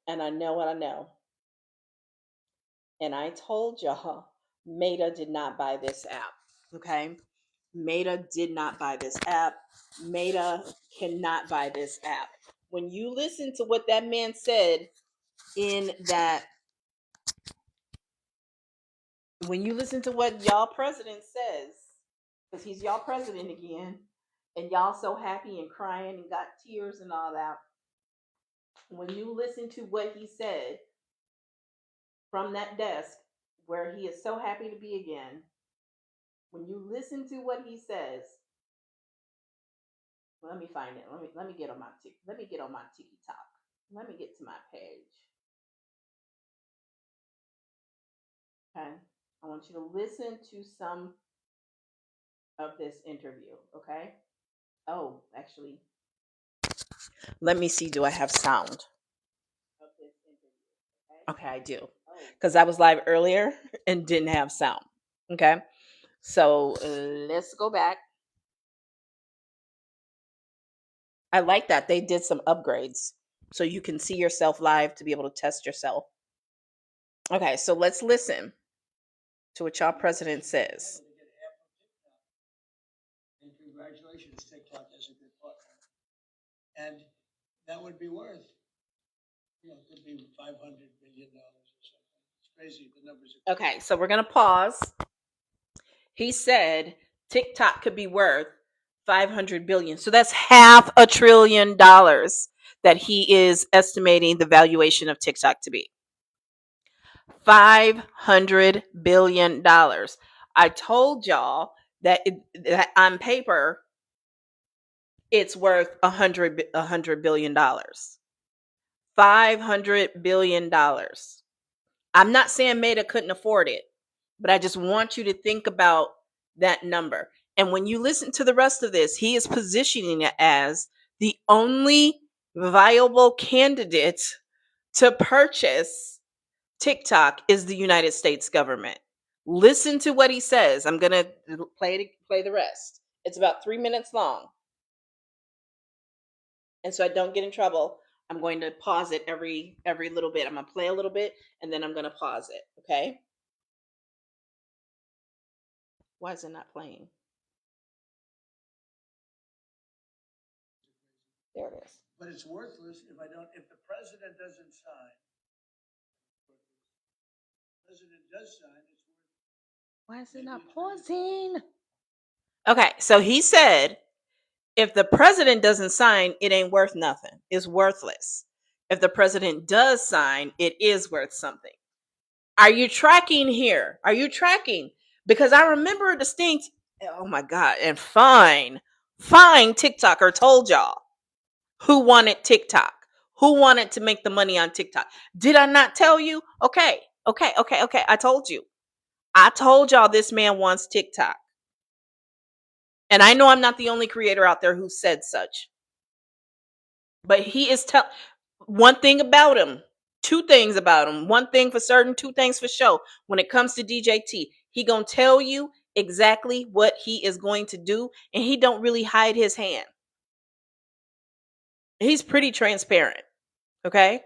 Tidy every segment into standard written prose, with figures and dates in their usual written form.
And I know what I know. And I told y'all, Meta did not buy this app. Okay. Meta did not buy this app. Meta cannot buy this app. When you listen to what that man said in that, when you listen to what y'all president says, because he's y'all president again, and y'all so happy and crying and got tears and all that. When you listen to what he said from that desk where he is so happy to be again, when you listen to what he says, let me find it. Let me get on my let me get on my TikTok. Let me get to my page. Okay. I want you to listen to some of this interview. Okay. Oh, actually, let me see. Do I have sound of this interview? Okay, I do. Because I was live earlier and didn't have sound. Okay. So let's go back. I like that. They did some upgrades. So you can see yourself live to be able to test yourself. Okay, so let's listen to what y'all president says. And congratulations, TikTok is a good partner. And that would be worth, it could be $500 billion or something. It's crazy. The numbers are Okay, so we're going to pause. He said TikTok could be worth 500 billion. So that's $500 billion that he is estimating the valuation of TikTok to be. $500 billion. I told y'all that, that on paper it's worth $100 billion. $500 billion. I'm not saying Meta couldn't afford it, but I just want you to think about that number. And when you listen to the rest of this, he is positioning it as the only viable candidate to purchase TikTok is the United States government. Listen to what he says. I'm going to play the rest. It's about 3 minutes long. And so I don't get in trouble, I'm going to pause it every little bit. I'm going to play a little bit and then I'm going to pause it, okay? Why is it not playing? There it is. But it's worthless if the president doesn't sign. The president does sign, it's worth. Why is it not pausing? Okay, so he said if the president doesn't sign, it ain't worth nothing. It's worthless. If the president does sign, it is worth something. Are you tracking here? Are you tracking? Because I remember a distinct, oh my God, and fine TikToker told y'all who wanted TikTok, who wanted to make the money on TikTok. Did I not tell you? Okay. I told you. I told y'all this man wants TikTok. And I know I'm not the only creator out there who said such. But he is one thing about him, two things about him, one thing for certain, two things for sure. When it comes to DJT, he gonna tell you exactly what he is going to do, and he don't really hide his hand. He's pretty transparent. Okay?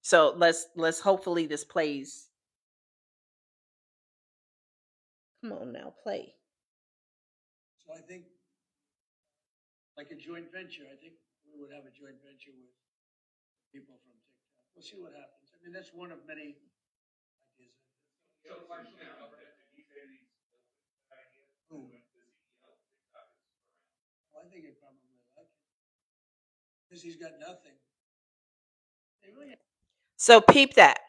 So let's hopefully this plays. Come on now, play. So I think like a joint venture, I think we would have a joint venture with people from TikTok. We'll see what happens. I mean, that's one of many ideas. So the question now, did he say these who? Well, I think it probably like it. Because he's got nothing. So peep that.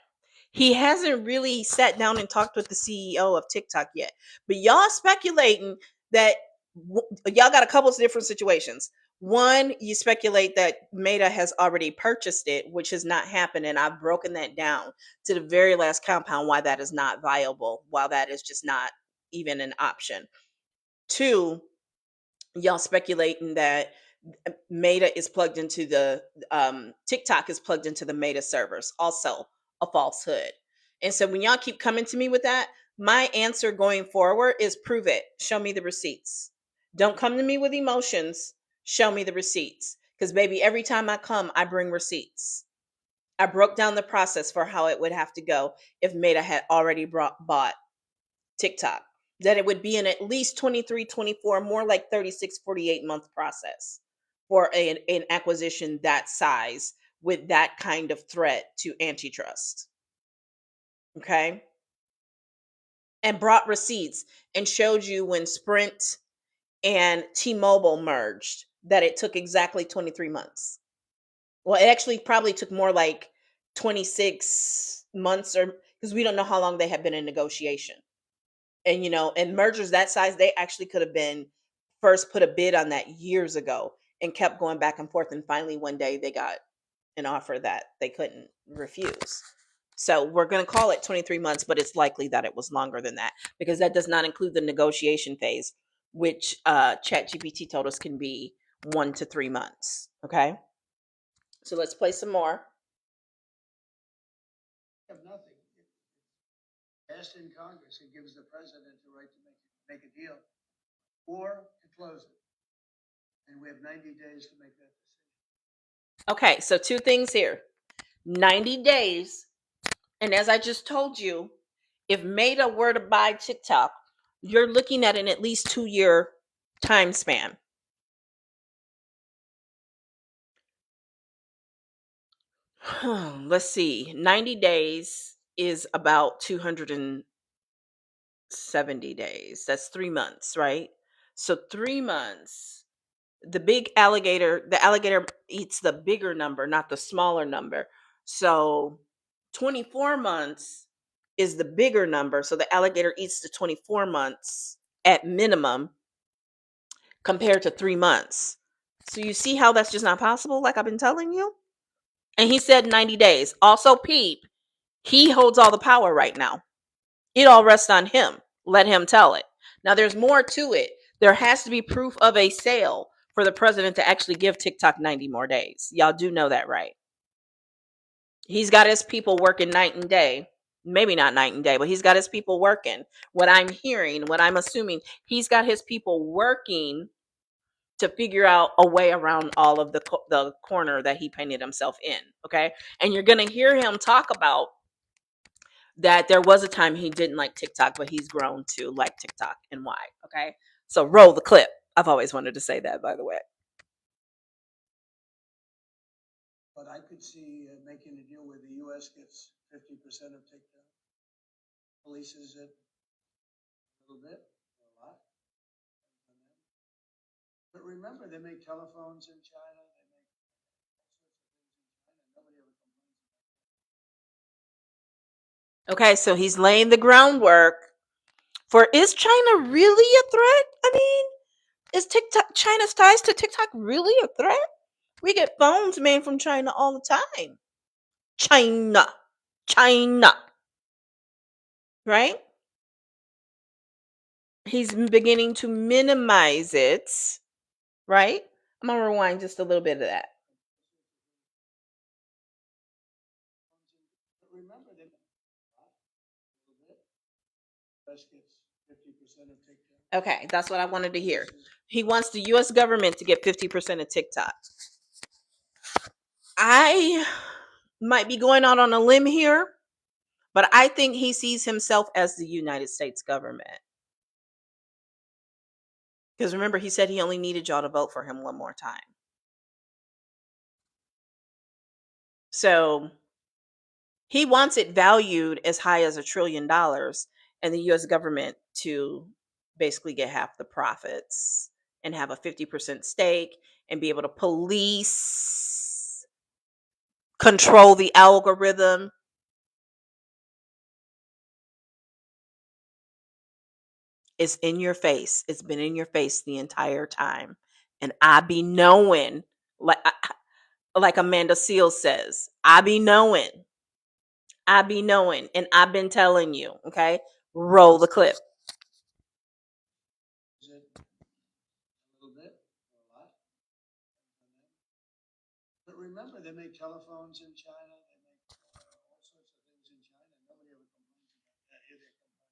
He hasn't really sat down and talked with the CEO of TikTok yet. But y'all speculating that y'all got a couple of different situations. One, you speculate that Meta has already purchased it, which has not happened. And I've broken that down to the very last compound why that is not viable, while that is just not even an option. Two, y'all speculating that Meta is plugged into the TikTok is plugged into the Meta servers. Also a falsehood. And so when y'all keep coming to me with that, my answer going forward is prove it. Show me the receipts. Don't come to me with emotions. Show me the receipts. Because baby, every time I come, I bring receipts. I broke down the process for how it would have to go if Meta had already bought TikTok. That it would be in at least 23, 24, more like 36, 48-month process for an acquisition that size with that kind of threat to antitrust. Okay. And brought receipts and showed you when Sprint and T-Mobile merged that it took exactly 23 months. Well, it actually probably took more like 26 months, or because we don't know how long they have been in negotiation. And and mergers that size, they actually could have been first put a bid on that years ago and kept going back and forth, and finally one day they got an offer that they couldn't refuse. So we're going to call it 23 months, but it's likely that it was longer than that, because that does not include the negotiation phase, which ChatGPT told us can be 1 to 3 months. Okay, so let's play some more. Have nothing. Passed in Congress, it gives the president the right to make a deal or to close it. And we have 90 days to make that decision. Okay, so two things here. 90 days. And as I just told you, if Meta were to buy TikTok, you're looking at an at least 2-year time span. Let's see. 90 days is about 270 days. That's 3 months, right? So 3 months. The alligator eats the bigger number, not the smaller number. So 24 months is the bigger number. So the alligator eats the 24 months at minimum compared to 3 months. So you see how that's just not possible, like I've been telling you? And he said 90 days. Also, peep, he holds all the power right now. It all rests on him. Let him tell it. Now, there's more to it. There has to be proof of a sale for the president to actually give TikTok 90 more days. Y'all do know that, right? He's got his people working night and day. Maybe not night and day, but he's got his people working. What I'm hearing, what I'm assuming, he's got his people working to figure out a way around all of the corner that he painted himself in. Okay. And you're going to hear him talk about that there was a time he didn't like TikTok, but he's grown to like TikTok, and why. Okay. So roll the clip. I've always wanted to say that, by the way. But I could see making a deal where the U.S. gets 50% of TikTok, polices it a little bit, or a lot. But remember, they make telephones in China. They make all sorts of things in China. Nobody ever complains. Okay. So he's laying the groundwork for, is China really a threat? I mean, is China's ties to TikTok really a threat? We get phones made from China all the time. China. Right? He's beginning to minimize it. Right? I'm going to rewind just a little bit of that. But remember, they make a little bit. U.S. gets 50% of TikTok. Okay, that's what I wanted to hear. He wants the US government to get 50% of TikTok. I might be going out on a limb here, but I think he sees himself as the United States government. Because remember, he said he only needed y'all to vote for him one more time. So he wants it valued as high as $1 trillion, and the US government to basically get half the profits and have a 50% stake and be able to police, control the algorithm. It's in your face. It's been in your face the entire time. And I be knowing, like Amanda Seales says, I be knowing. And I've been telling you, okay? Roll the clip. Is it a little bit or a lot? But remember, they make telephones in China. They make all sorts of things in China. Nobody ever complains about that. Here they complain.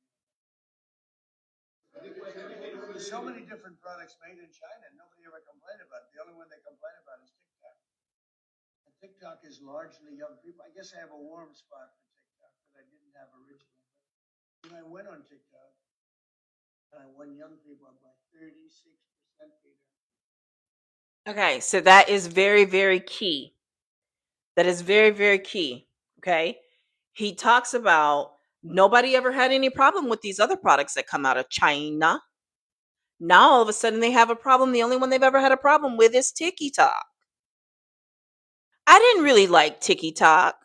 There's so many different products made in China. Nobody ever complained about it. The only one they complain about is TikTok. And TikTok is largely young people. I guess I have a warm spot for TikTok that I didn't have originally. When I went on TikTok, and I won young people up by 36%, Peter. Okay, so that is very, very key. That is very, very key. Okay. He talks about nobody ever had any problem with these other products that come out of China. Now all of a sudden they have a problem. The only one they've ever had a problem with is TikTok. I didn't really like TikTok,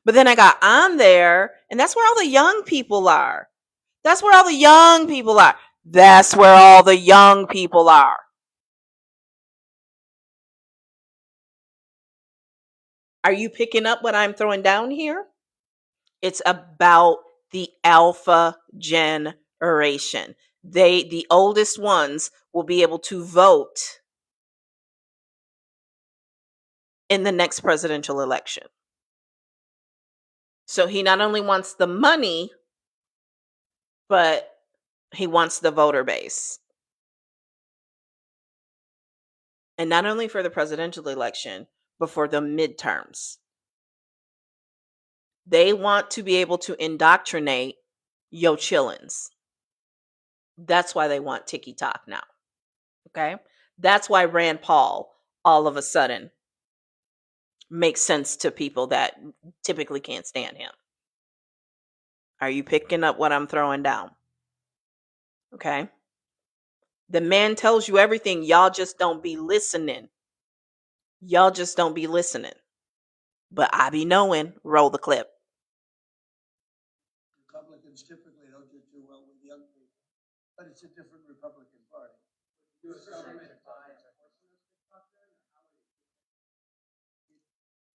but then I got on there, and that's where all the young people are. That's where all the young people are. That's where all the young people are. Are you picking up what I'm throwing down here? It's about the alpha generation. The oldest ones, will be able to vote in the next presidential election. So he not only wants the money, but he wants the voter base. And not only for the presidential election, but for the midterms. They want to be able to indoctrinate yo chillins. That's why they want TikTok now. Okay? That's why Rand Paul all of a sudden makes sense to people that typically can't stand him. Are you picking up what I'm throwing down? Okay? The man tells you everything. Y'all just don't be listening. Y'all just don't be listening. But I be knowing. Roll the clip. Republicans typically don't do well with young people, but it's a different Republican Party. U.S. government buys.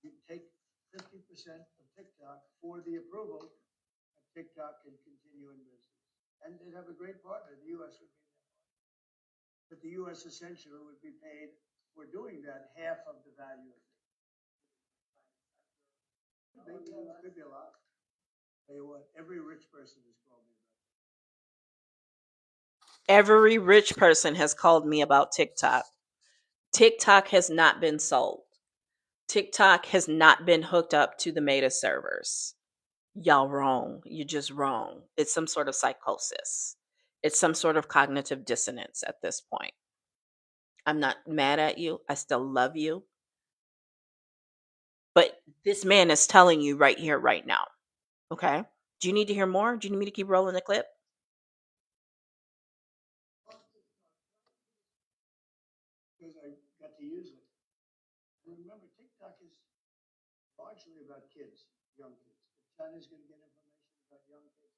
You take 50% of TikTok for the approval, and TikTok can continue in business. And they'd have a great partner. The U.S. would be there. But the U.S. essentially would be paid for doing that half of the value of it. Could be a lot. Tell you what, every rich person has called me about it. Every rich person has called me about TikTok. TikTok has not been sold. TikTok has not been hooked up to the Meta servers. Y'all wrong. You're just wrong. It's some sort of psychosis. It's some sort of cognitive dissonance at this point. I'm not mad at you. I still love you. But this man is telling you right here, right now. Okay? Do you need to hear more? Do you need me to keep rolling the clip? Because I got to use it. And remember, TikTok is largely about kids, young kids. If China's going to get information about young kids,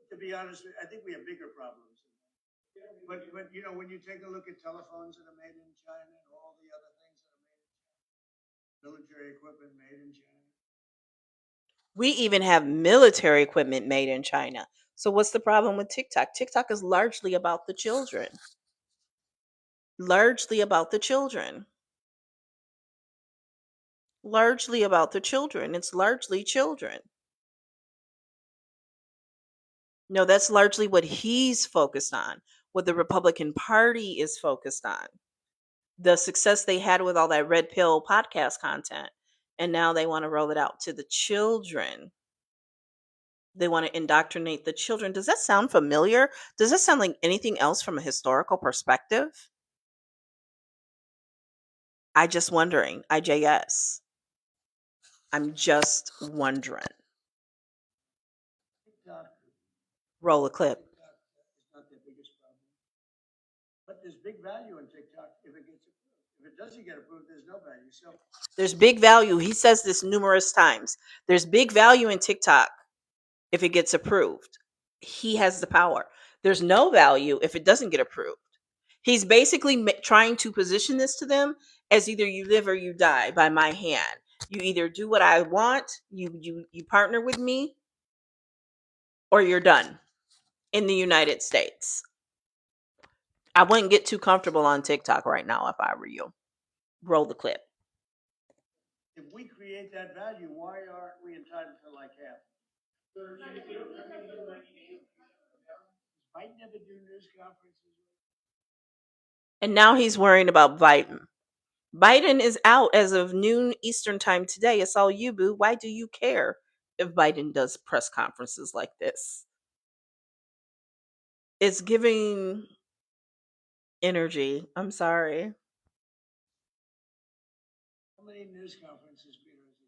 to be honest, I think we have bigger problems. But you know, when you take a look at telephones that are made in China and all the other things that are made in China, military equipment made in China. We even have military equipment made in China. So what's the problem with TikTok? TikTok is largely about the children. Largely about the children. Largely about the children. It's largely children. No, that's largely what he's focused on, what the Republican Party is focused on. The success they had with all that red pill podcast content. And now they want to roll it out to the children. They want to indoctrinate the children. Does that sound familiar? Does that sound like anything else from a historical perspective? I just wondering. IJS. I'm just wondering. TikTok, Roll a clip. TikTok is not their biggest problem. But there's big value in TikTok if it gets approved. If it doesn't get approved, there's no value. So There's big value. He says this numerous times. There's big value in TikTok if it gets approved. He has the power. There's no value if it doesn't get approved. He's basically trying to position this to them as either you live or you die by my hand. You either do what I want, you partner with me, or you're done in the United States. I wouldn't get too comfortable on TikTok right now if I were you. Roll the clip. if we create that value, why aren't we entitled to like half? Might never do news conferences. And now he's worrying about Biden. Biden is out as of noon Eastern time today. It's all you, boo. Why do you care if Biden does press conferences like this? It's giving energy. I'm sorry. How many news conferences, Peter, has he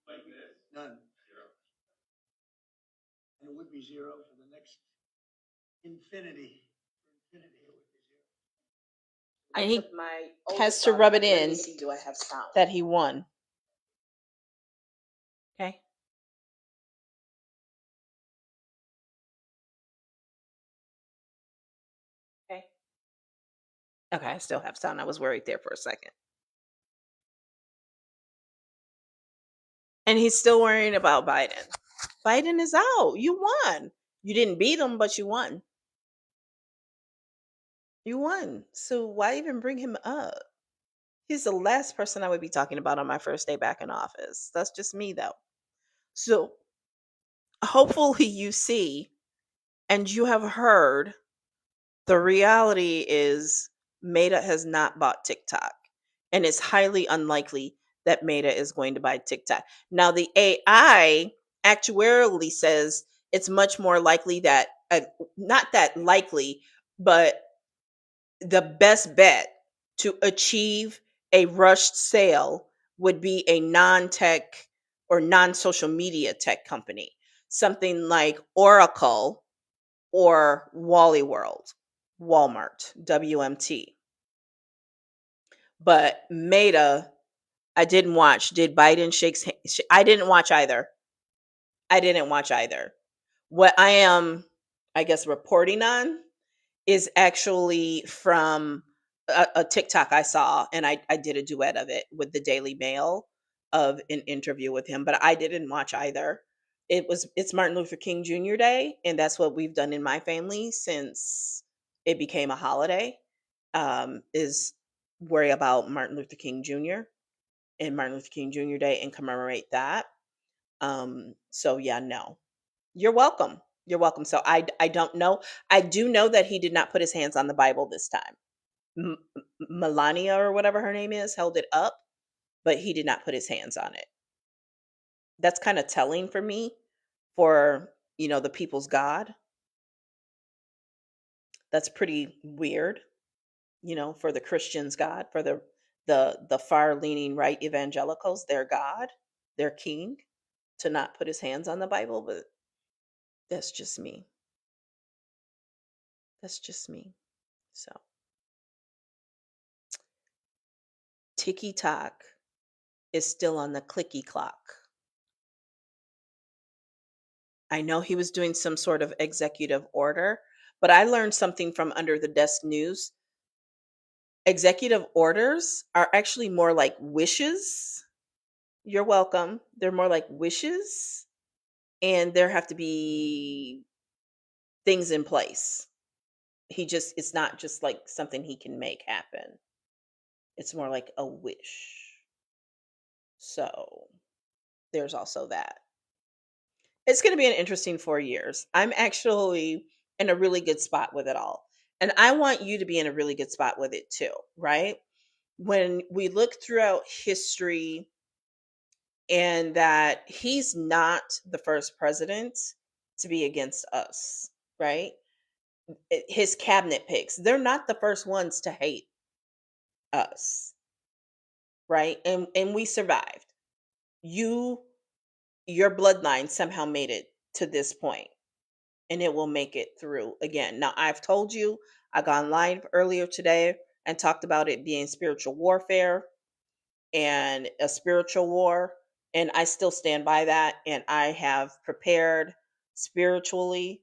done like this? None. And it would be zero for the next infinity. For infinity, it would be zero. And he has to rub it in that he won. Okay. Okay. Okay, I still have sound. I was worried there for a second. And he's still worrying about Biden. Biden is out. You won. You didn't beat him, but you won. You won. So why even bring him up? He's the last person I would be talking about on my first day back in office. That's just me, though. So hopefully you see and you have heard the reality is Meta has not bought TikTok. And it's highly unlikely that Meta is going to buy TikTok. Now, the AI actuarially says it's much more likely that, not that likely, but the best bet to achieve a rushed sale would be a non-tech or non-social media tech company, something like Oracle or Wally World, Walmart, WMT. But Meta, I didn't watch. Did Biden shakes hands? I didn't watch either. I didn't watch either. What I am, I guess, reporting on is actually from a TikTok I saw, and I did a duet of it with the Daily Mail of an interview with him, but I didn't watch either. It's Martin Luther King Jr. Day, and that's what we've done in my family since it became a holiday. Is worry about Martin Luther King Jr. and Martin Luther King Jr. Day and commemorate that. So yeah, no. You're welcome. You're welcome. So I don't know. I do know that he did not put his hands on the Bible this time. Melania or whatever her name is held it up, but he did not put his hands on it. That's kind of telling for me for, the people's God. That's pretty weird, for the Christians' God, for the far leaning right evangelicals, their God, their king, to not put his hands on the Bible, but that's just me. That's just me. So Tiki Talk is still on the clicky clock. I know he was doing some sort of executive order, but I learned something from Under the Desk News. Executive orders are actually more like wishes. You're welcome. They're more like wishes, and there have to be things in place. It's not just like something he can make happen. It's more like a wish. So there's also that. It's going to be an interesting 4 years. I'm actually in a really good spot with it all. And I want you to be in a really good spot with it too, right? When we look throughout history and that he's not the first president to be against us, right? His cabinet picks, they're not the first ones to hate us, right? And we survived. You your bloodline somehow made it to this point and it will make it through again. Now, I've told you, I got live earlier today and talked about it being spiritual warfare and a spiritual war. And I still stand by that. And I have prepared spiritually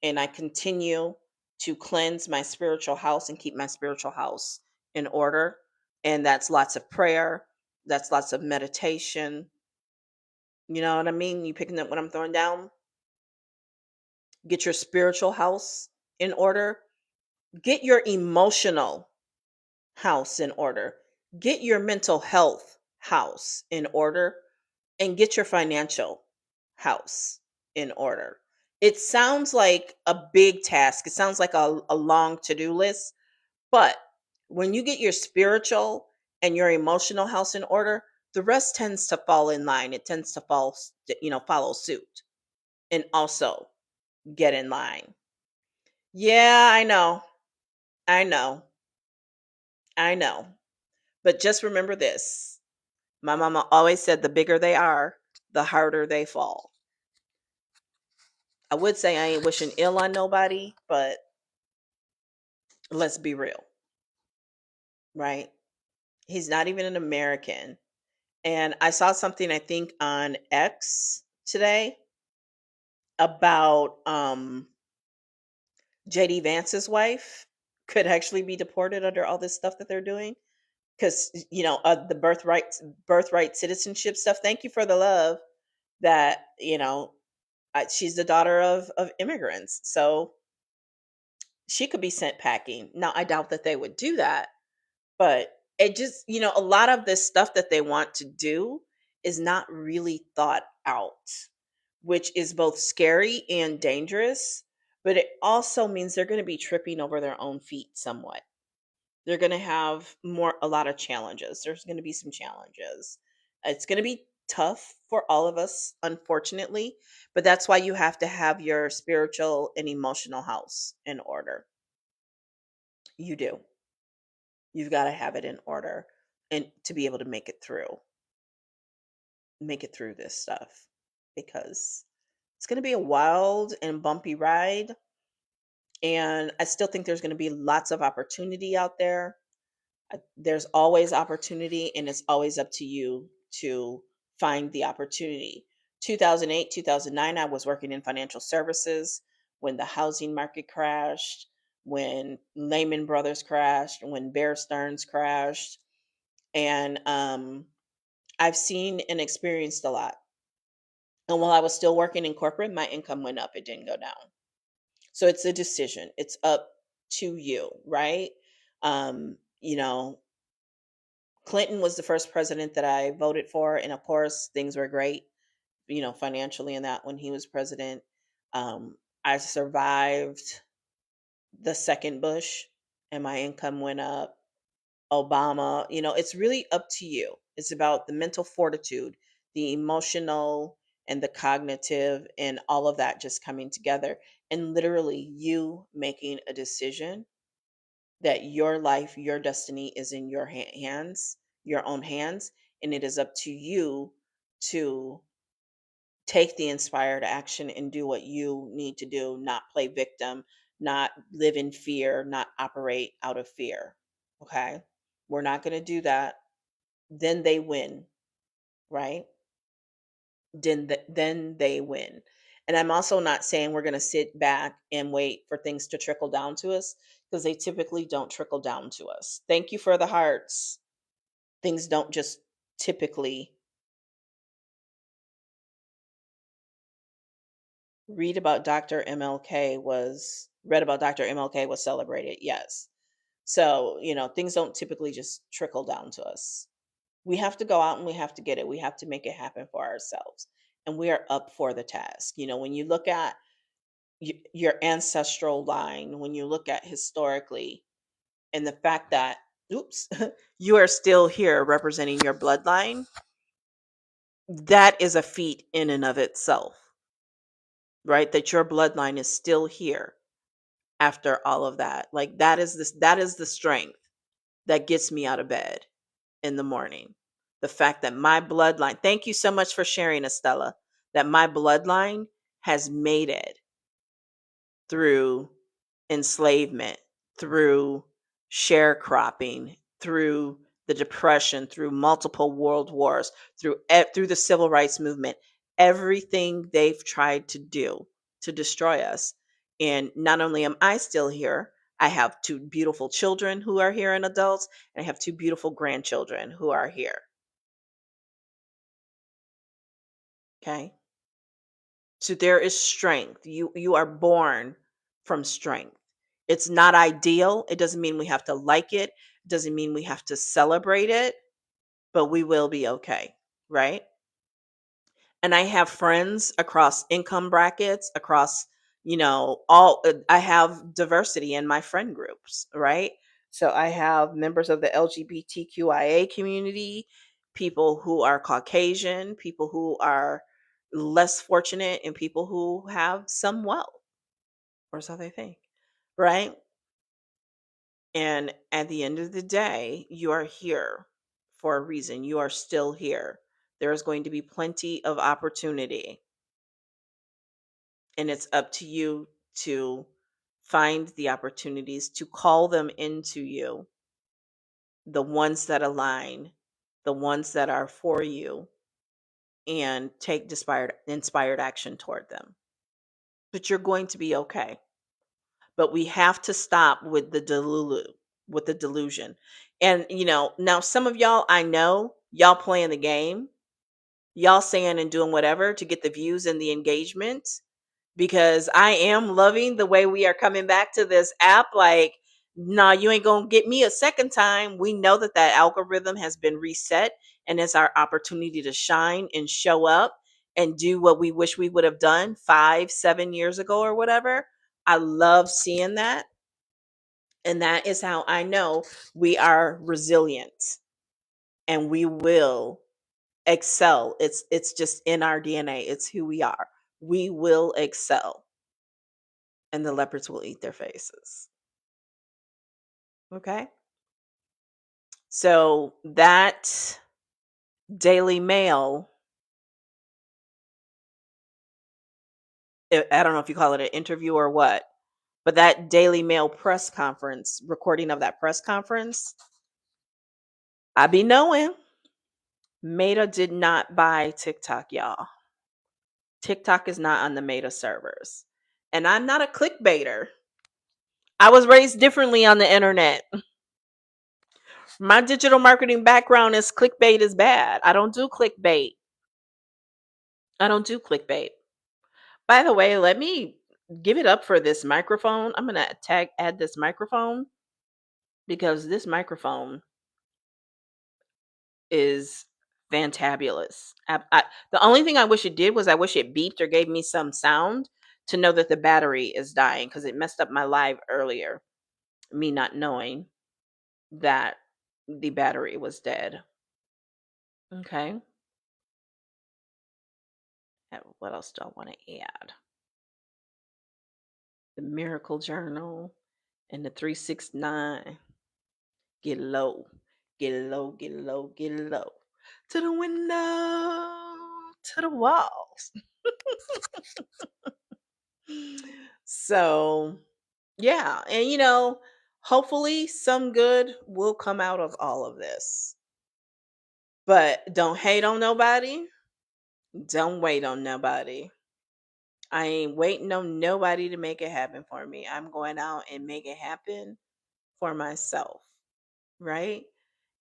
and I continue to cleanse my spiritual house and keep my spiritual house in order. And that's lots of prayer, that's lots of meditation. You know what I mean? You picking up what I'm throwing down? Get your spiritual house in order. Get your emotional house in order. Get your mental health house in order. And get your financial house in order. It sounds like a big task. It sounds like a long to do list. But when you get your spiritual and your emotional house in order, the rest tends to fall in line. It tends to follow suit and also get in line. Yeah, I know. I know. I know. But just remember this. My mama always said the bigger they are, the harder they fall. I would say I ain't wishing ill on nobody, but let's be real, right? He's not even an American. And I saw something, I think, on X today about JD Vance's wife could actually be deported under all this stuff that they're doing because the birthright citizenship stuff. Thank you for the love that she's the daughter of immigrants, so she could be sent packing. Now I doubt that they would do that, but it just, a lot of this stuff that they want to do is not really thought out, which is both scary and dangerous, but it also means they're going to be tripping over their own feet somewhat. They're going to have a lot of challenges. There's going to be some challenges. It's going to be tough for all of us, unfortunately, but that's why you have to have your spiritual and emotional house in order. You do. You've got to have it in order and to be able to make it through this stuff, because it's going to be a wild and bumpy ride. And I still think there's going to be lots of opportunity out there. There's always opportunity, and it's always up to you to find the opportunity. 2008, 2009, I was working in financial services when the housing market crashed, when Lehman Brothers crashed, when Bear Stearns crashed. And I've seen and experienced a lot. And while I was still working in corporate, my income went up, it didn't go down. So it's a decision. It's up to you, right? Um, you know, Clinton was the first president that I voted for, and of course, things were great, financially in that when he was president. I survived the second Bush, and my income went up. Obama, it's really up to you. It's about the mental fortitude, the emotional, and the cognitive, and all of that just coming together, and literally you making a decision that your life, your destiny is in your hands, your own hands, and it is up to you to take the inspired action and do what you need to do, not play victim, not live in fear, not operate out of fear. Okay? We're not going to do that. Then they win, right? Then they win. And I'm also not saying we're going to sit back and wait for things to trickle down to us, because they typically don't trickle down to us. Thank you for the hearts. Things don't just typically. Read about Dr. MLK was celebrated. Yes. So, things don't typically just trickle down to us. We have to go out and we have to get it. We have to make it happen for ourselves. And we are up for the task. When you look at your ancestral line, when you look at historically, and the fact that, oops, you are still here representing your bloodline, that is a feat in and of itself, right? That your bloodline is still here after all of that. Like that is the strength that gets me out of bed in the morning. The fact that my bloodline, thank you so much for sharing, Estella, that my bloodline has made it through enslavement, through sharecropping, through the depression, through multiple world wars, through the civil rights movement, everything they've tried to do to destroy us. And not only am I still here, I have two beautiful children who are here and adults, and I have two beautiful grandchildren who are here. Okay? So there is strength. You are born from strength. It's not ideal. It doesn't mean we have to like it. It doesn't mean we have to celebrate it, but we will be okay, right? And I have friends across income brackets, across, all I have diversity in my friend groups, right? So I have members of the LGBTQIA community, people who are Caucasian, people who are less fortunate, and people who have some wealth, or so they think, right? And at the end of the day, you are here for a reason. You are still here. There is going to be plenty of opportunity, and it's up to you to find the opportunities, to call them into you, the ones that align, the ones that are for you, and take inspired action toward them. But you're going to be okay. But we have to stop with the delusion. And now some of y'all, I know y'all playing the game, y'all saying and doing whatever to get the views and the engagement, because I am loving the way we are coming back to this app. Like, nah, you ain't gonna get me a second time. We know that algorithm has been reset, and it's our opportunity to shine and show up and do what we wish we would have done 5-7 years ago or whatever. I love seeing that. And that is how I know we are resilient and we will excel. It's just in our DNA. It's who we are. We will excel, and the leopards will eat their faces. Okay? So that Daily Mail, I don't know if you call it an interview or what, but that Daily Mail press conference, recording of that press conference, I be knowing Meta did not buy TikTok, y'all. TikTok is not on the Meta servers. And I'm not a clickbaiter. I was raised differently on the internet. My digital marketing background is clickbait is bad. I don't do clickbait. I don't do clickbait. By the way, let me give it up for this microphone. I'm going to add this microphone, because this microphone is fantabulous. The only thing I wish it did was I wish it beeped or gave me some sound to know that the battery is dying, because it messed up my live earlier, me not knowing that the battery was dead. Okay. What else do I want to add? The Miracle Journal and the 369. Get low, get low, get low, get low. To the window, to the walls. So, yeah. And, hopefully some good will come out of all of this. But don't hate on nobody. Don't wait on nobody. I ain't waiting on nobody to make it happen for me. I'm going out and make it happen for myself. Right?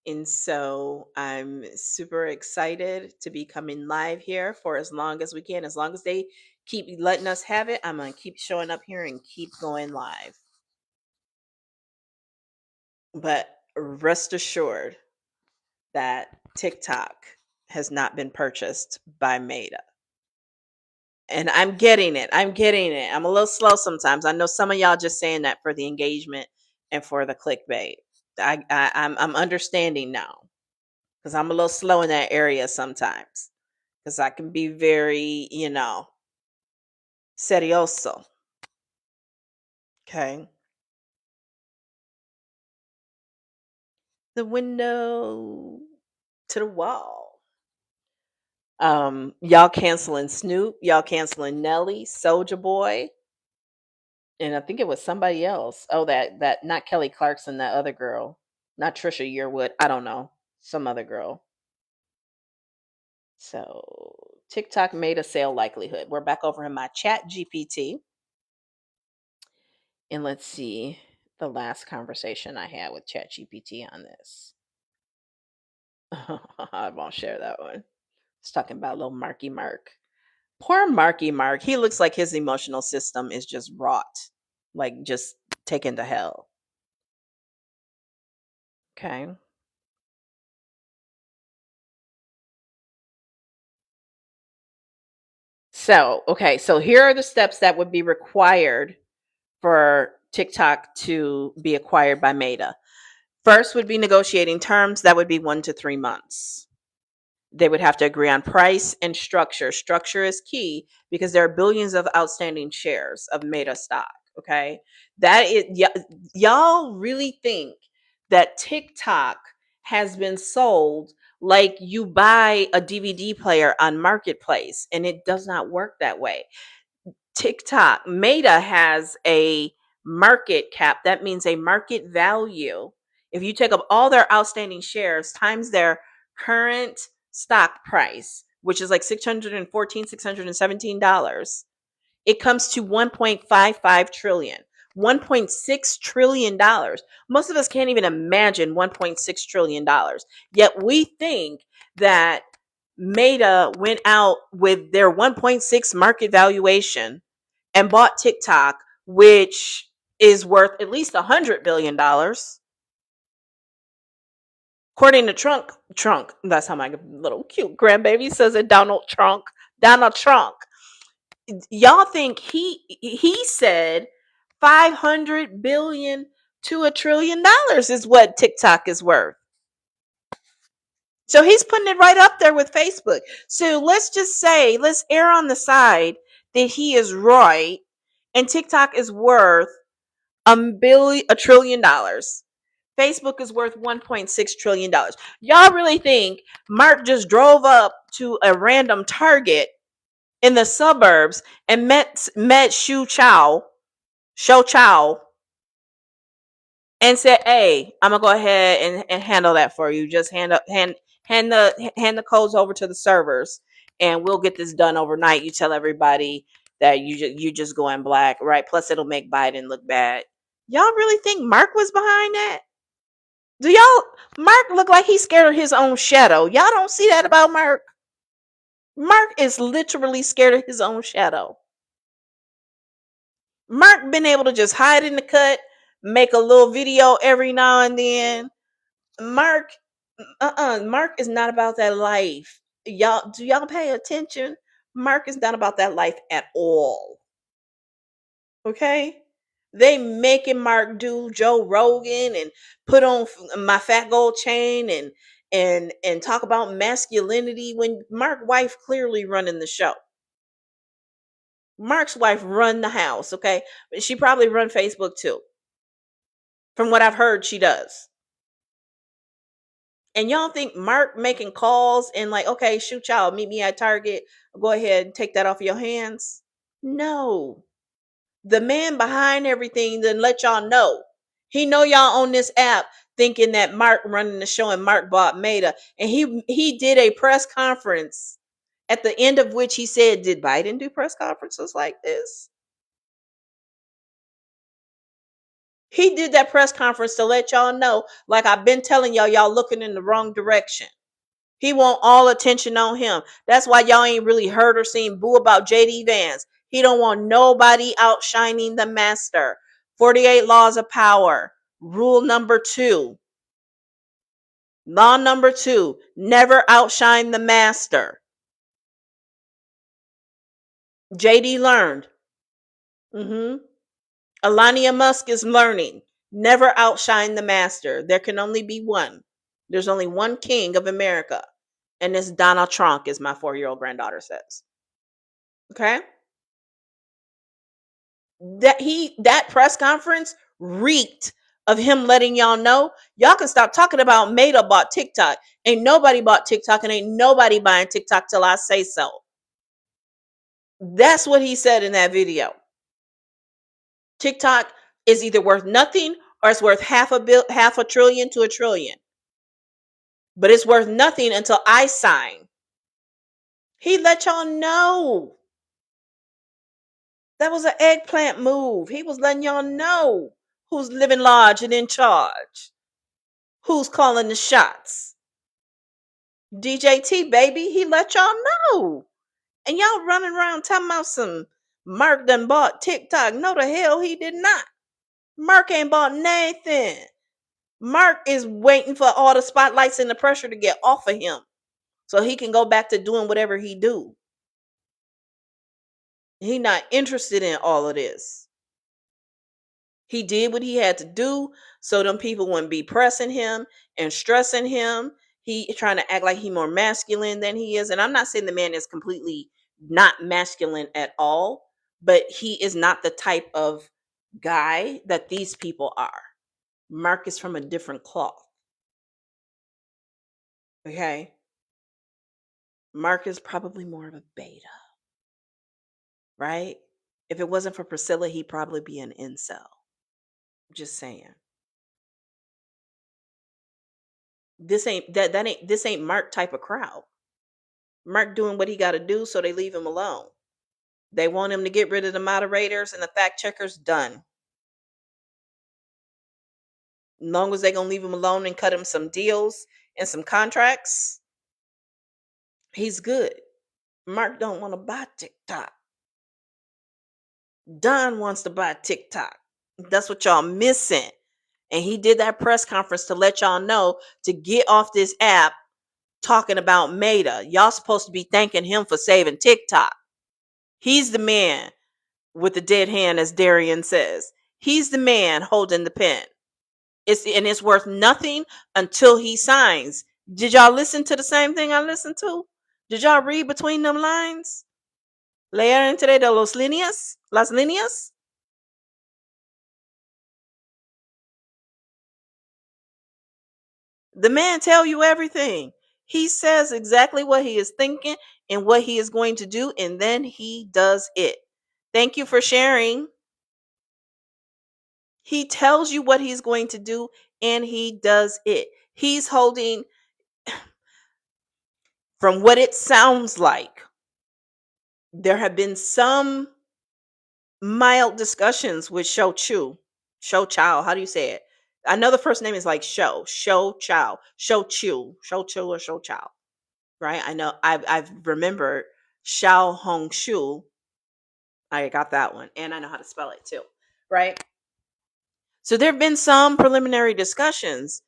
And so I'm super excited to be coming live here for as long as we can. As long as they keep letting us have it, I'm going to keep showing up here and keep going live. But rest assured that TikTok has not been purchased by Meta. And I'm getting it. I'm getting it. I'm a little slow sometimes. I know some of y'all just saying that for the engagement and for the clickbait. I'm understanding now, because I'm a little slow in that area sometimes, because I can be very, serioso. Okay. The window to the wall. Y'all canceling Snoop, y'all canceling Nelly, Soldier Boy, and I think it was somebody else. Oh, that not Kelly Clarkson, that other girl, not Trisha Yearwood. I don't know, some other girl. So TikTok made a sale likelihood. We're back over in my chat GPT. And let's see the last conversation I had with ChatGPT on this. I won't share that one. It's talking about little Marky Mark. Poor Marky Mark. He looks like his emotional system is just rot, like just taken to hell. Okay. So here are the steps that would be required for TikTok to be acquired by Meta. First would be negotiating terms. That would be 1 to 3 months. They would have to agree on price and structure. Structure is key because there are billions of outstanding shares of Meta stock. Okay. That is, y'all really think that TikTok has been sold like you buy a DVD player on Marketplace, and it does not work that way. TikTok, Meta has a market cap. That means a market value. If you take up all their outstanding shares times their current stock price, which is like $617, it comes to 1.55 trillion. $1.6 trillion. Most of us can't even imagine $1.6 trillion. Yet we think that Meta went out with their 1.6 market valuation and bought TikTok, which is worth at least $100 billion. According to Trunk, that's how my little cute grandbaby says it, Donald Trump. Y'all think he said 500 billion to $1 trillion is what TikTok is worth. So he's putting it right up there with Facebook. So let's just say, let's err on the side that he is right, and TikTok is worth $1 trillion. Facebook is worth $1.6 trillion. Y'all really think Mark just drove up to a random Target in the suburbs and met Show Chow, and said, "Hey, I'm gonna go ahead and handle that for you. Just hand the codes over to the servers, and we'll get this done overnight. You tell everybody that you just going black, right? Plus, it'll make Biden look bad." Y'all really think Mark was behind that? Do y'all? Mark look like he's scared of his own shadow. Y'all don't see that about Mark. Mark is literally scared of his own shadow. Mark been able to just hide in the cut, make a little video every now and then. Mark, Mark is not about that life. Y'all, do y'all pay attention? Mark is not about that life at all. Okay? They making Mark do Joe Rogan and put on my fat gold chain and talk about masculinity when Mark's wife clearly running the show. Mark's wife run the house, okay? She probably run Facebook too. From what I've heard, she does. And y'all think Mark making calls and like, okay, shoot y'all, meet me at Target. Go ahead and take that off your hands. No. The man behind everything then let y'all know. He know y'all on this app thinking that Mark running the show and Mark bought Meta. And he did a press conference at the end of which he said, did Biden do press conferences like this? He did that press conference to let y'all know, like I've been telling y'all looking in the wrong direction. He want all attention on him. That's why y'all ain't really heard or seen boo about JD Vance. He don't want nobody outshining the master. 48 laws of power. Rule number 2. Law number 2. Never outshine the master. JD learned. Alania Musk is learning. Never outshine the master. There can only be one. There's only one king of America. And it's Donald Trump, as my 4-year-old granddaughter says. Okay? That press conference reeked of him letting y'all know, y'all can stop talking about Meta bought TikTok. Ain't nobody bought TikTok and ain't nobody buying TikTok till I say so. That's what he said in that video. TikTok is either worth nothing or it's worth half a trillion to $1 trillion. But it's worth nothing until I sign. He let y'all know. That was an eggplant move. He was letting y'all know who's living large and in charge. Who's calling the shots. DJT, baby, he let y'all know. And y'all running around talking about some Mark done bought TikTok. No, the hell he did not. Mark ain't bought nothing. Mark is waiting for all the spotlights and the pressure to get off of him so he can go back to doing whatever he do. He not interested in all of this. He did what he had to do so them people wouldn't be pressing him and stressing him. He trying to act like he more masculine than he is. And I'm not saying the man is completely not masculine at all, but he is not the type of guy that these people are. Mark is from a different cloth. Okay. Mark is probably more of a beta, right? If it wasn't for Priscilla, he'd probably be an incel. Just saying. This ain't Mark type of crowd. Mark doing what he got to do, so they leave him alone. They want him to get rid of the moderators and the fact checkers. Done. As long as they gonna leave him alone and cut him some deals and some contracts, he's good. Mark don't want to buy TikTok. Don wants to buy TikTok. That's what y'all missing. And he did that press conference to let y'all know to get off this app talking about Meta. Y'all supposed to be thanking him for saving TikTok. He's the man with the dead hand, as Darian says. He's the man holding the pen. It's worth nothing until he signs. Did y'all listen to the same thing I listened to? Did y'all read between them lines? Leer entre de los líneas, las líneas. The man tell you everything. He says exactly what he is thinking and what he is going to do, and then he does it. Thank you for sharing. He tells you what he's going to do, and he does it. He's holding, from what it sounds like, there have been some mild discussions with Show Chow. How do you say it? I know the first name is like Show Chow, Show Chu, or Show Chow. Right? I know. I've remembered Xiao Hong Shu. I got that one, and I know how to spell it too. Right? So there have been some preliminary discussions,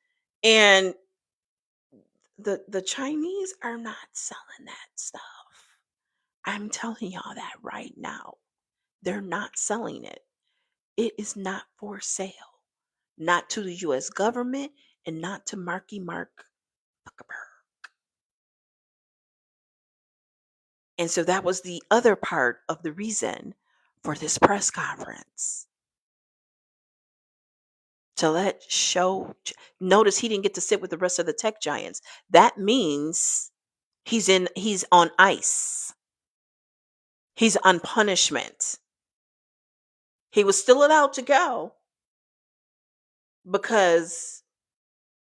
and the Chinese are not selling that stuff. I'm telling y'all that right now. They're not selling it. It is not for sale. Not to the US government and not to Marky Mark Zuckerberg. And so that was the other part of the reason for this press conference. To let notice he didn't get to sit with the rest of the tech giants. That means he's on ice. He's on punishment. He was still allowed to go because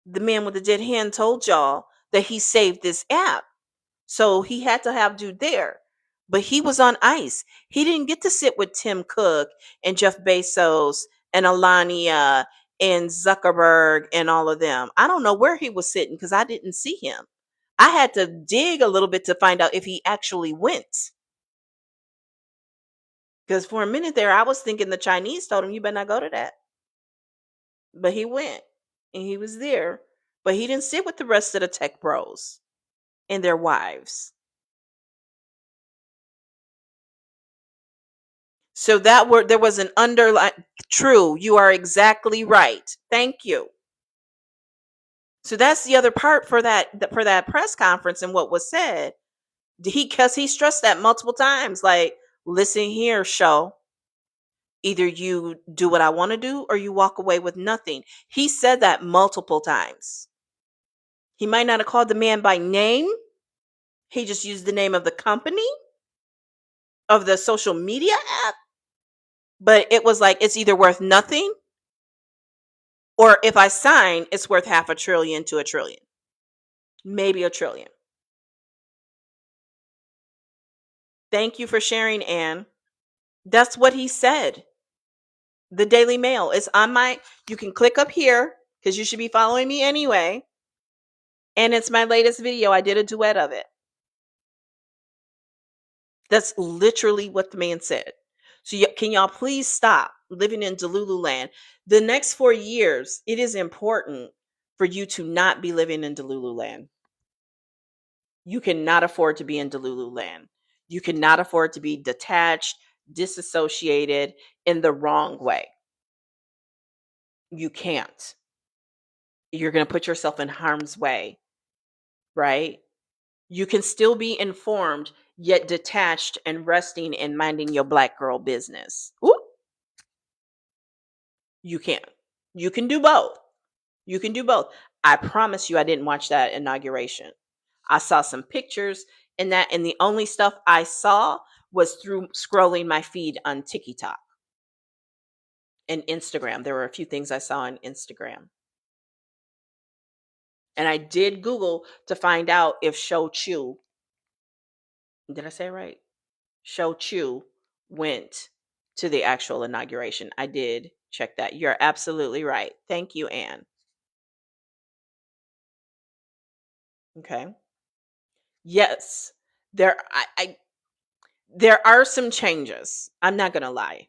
the man with the dead hand told y'all that he saved this app. So he had to have dude there. But he was on ice. He didn't get to sit with Tim Cook and Jeff Bezos and Alania and Zuckerberg and all of them. I don't know where he was sitting because I didn't see him. I had to dig a little bit to find out if he actually went. Because for a minute there, I was thinking the Chinese told him, you better not go to that. But he went and he was there. But he didn't sit with the rest of the tech bros and their wives. So there was an underline. True, you are exactly right. Thank you. So that's the other part for that press conference and what was said. Because he stressed that multiple times. Like, listen here, show. Either you do what I want to do or you walk away with nothing. He said that multiple times. He might not have called the man by name. He just used the name of the company, of the social media app. But it was like, it's either worth nothing, or if I sign, it's worth $500 billion to $1 trillion. Maybe $1 trillion. Thank you for sharing, Anne. That's what he said. The Daily Mail is on you can click up here because you should be following me anyway. And it's my latest video. I did a duet of it. That's literally what the man said. So can y'all please stop living in Delulu land? The next 4 years, it is important for you to not be living in Delulu land. You cannot afford to be in Delulu land. You cannot afford to be detached, disassociated in the wrong way. You can't. You're going to put yourself in harm's way, right? You can still be informed, yet detached and resting and minding your black girl business. Ooh, you can. You can do both. You can do both. I promise you, I didn't watch that inauguration. I saw some pictures and that, and the only stuff I saw was through scrolling my feed on TikTok and Instagram. There were a few things I saw on Instagram. And I did Google to find out if Show Chu, did I say it right? Show Chu went to the actual inauguration. I did check that. You're absolutely right. Thank you, Anne. Okay. Yes. I there are some changes. I'm not gonna lie.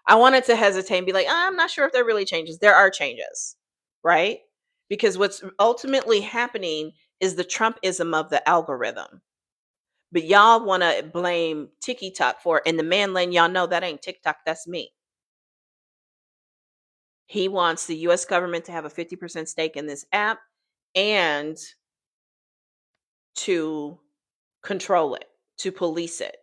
I wanted to hesitate and be like, I'm not sure if there really changes. There are changes, right? Because what's ultimately happening is the Trumpism of the algorithm. But y'all want to blame TikTok for it. And the man letting y'all know that ain't TikTok, that's me. He wants the US government to have a 50% stake in this app and to control it, to police it,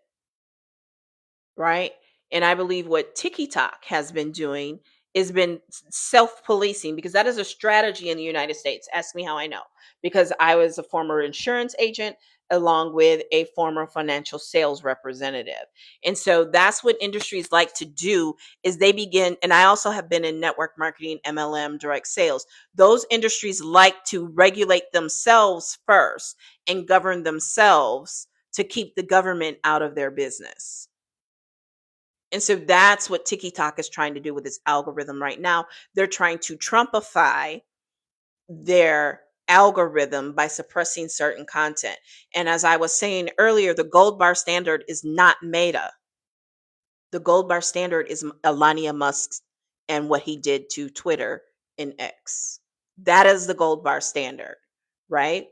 right? And I believe what TikTok has been doing is been self-policing, because that is a strategy in the United States. Ask me how I know. Because I was a former insurance agent along with a former financial sales representative. And so that's what industries like to do is they begin, and I also have been in network marketing, MLM, direct sales. Those industries like to regulate themselves first and govern themselves to keep the government out of their business. And so that's what TikTok is trying to do with its algorithm right now. They're trying to Trumpify their algorithm by suppressing certain content. And as I was saying earlier, the gold bar standard is not Meta. The gold bar standard is Elon Musk's and what he did to Twitter and X. That is the gold bar standard, right?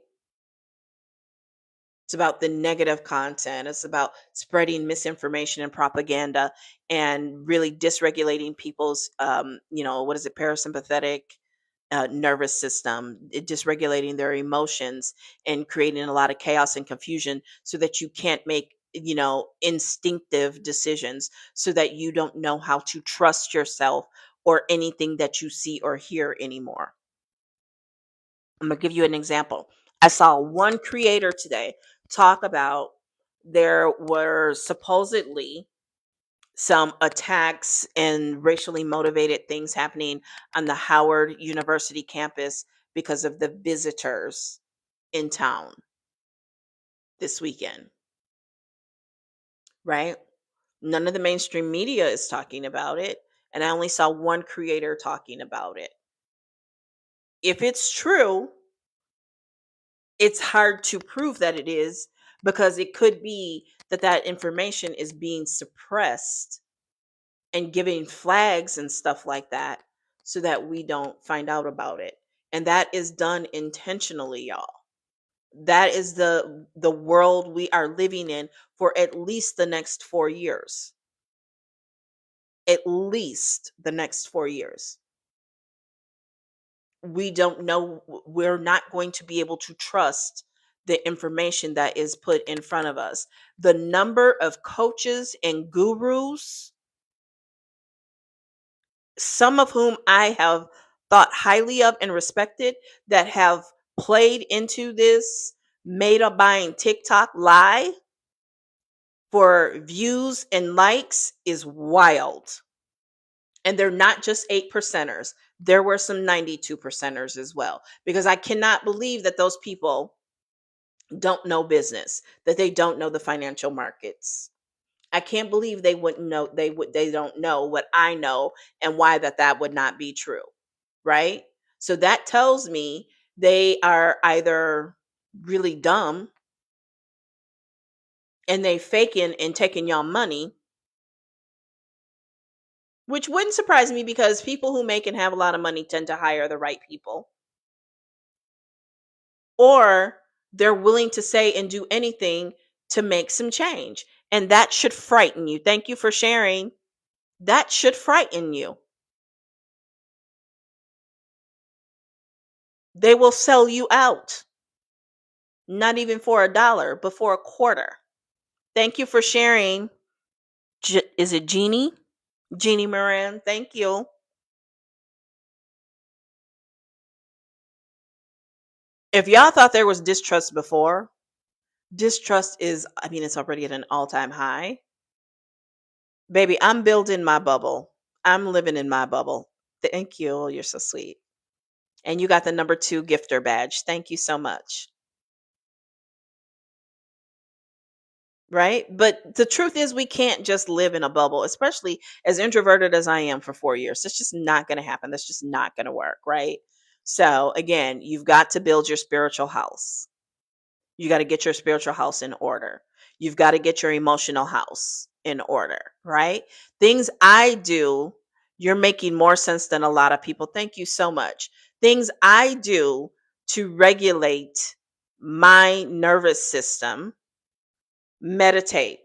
It's about the negative content. It's about spreading misinformation and propaganda and really dysregulating people's, what is it, parasympathetic nervous system, dysregulating their emotions and creating a lot of chaos and confusion so that you can't make, instinctive decisions, so that you don't know how to trust yourself or anything that you see or hear anymore. I'm going to give you an example. I saw one creator today talk about there were supposedly some attacks and racially motivated things happening on the Howard University campus because of the visitors in town this weekend, right? None of the mainstream media is talking about it. And I only saw one creator talking about it. If it's true, it's hard to prove that it is, because it could be that that information is being suppressed and giving flags and stuff like that so that we don't find out about it. And that is done intentionally, y'all. That is the world we are living in for at least the next 4 years. At least the next 4 years. We don't know, we're not going to be able to trust the information that is put in front of us. The number of coaches and gurus, some of whom I have thought highly of and respected, that have played into this meta buying TikTok lie for views and likes, is wild. And they're not just 8%ers. There were some 92%ers as well, because I cannot believe that those people don't know business, that they don't know the financial markets. I can't believe they wouldn't know, they don't know what I know, and why that would not be true, right? So that tells me they are either really dumb and they faking and taking y'all money, which wouldn't surprise me because people who make and have a lot of money tend to hire the right people. Or they're willing to say and do anything to make some change. And that should frighten you. Thank you for sharing. That should frighten you. They will sell you out, not even for $1, but for a quarter. Thank you for sharing. Is it Jeannie? Jeannie Moran, thank you. If y'all thought there was distrust before, distrust is, I mean, it's already at an all-time high. Baby, I'm building my bubble. I'm living in my bubble. Thank you. You're so sweet. And you got the number 2 gifter badge. Thank you so much. Right? But the truth is, we can't just live in a bubble, especially as introverted as I am for 4 years. That's just not going to happen. That's just not going to work. Right? So, again, you've got to build your spiritual house. You got to get your spiritual house in order. You've got to get your emotional house in order, right? Things I do, you're making more sense than a lot of people. Thank you so much. Things I do to regulate my nervous system: meditate.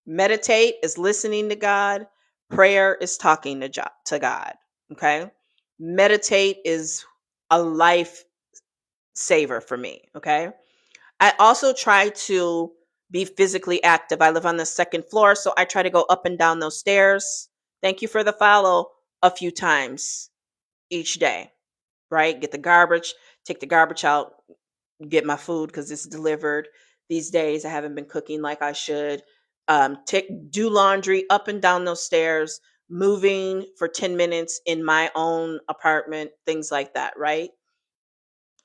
Meditate is listening to God. Prayer is talking to God. Okay. Meditate is a life saver for me. Okay. I also try to be physically active. I live on the second floor, so I try to go up and down those stairs. Thank you for the follow, a few times each day, right? Get the garbage, take the garbage out, get my food because it's delivered. These days, I haven't been cooking like I should. Do laundry up and down those stairs, moving for 10 minutes in my own apartment, things like that, right?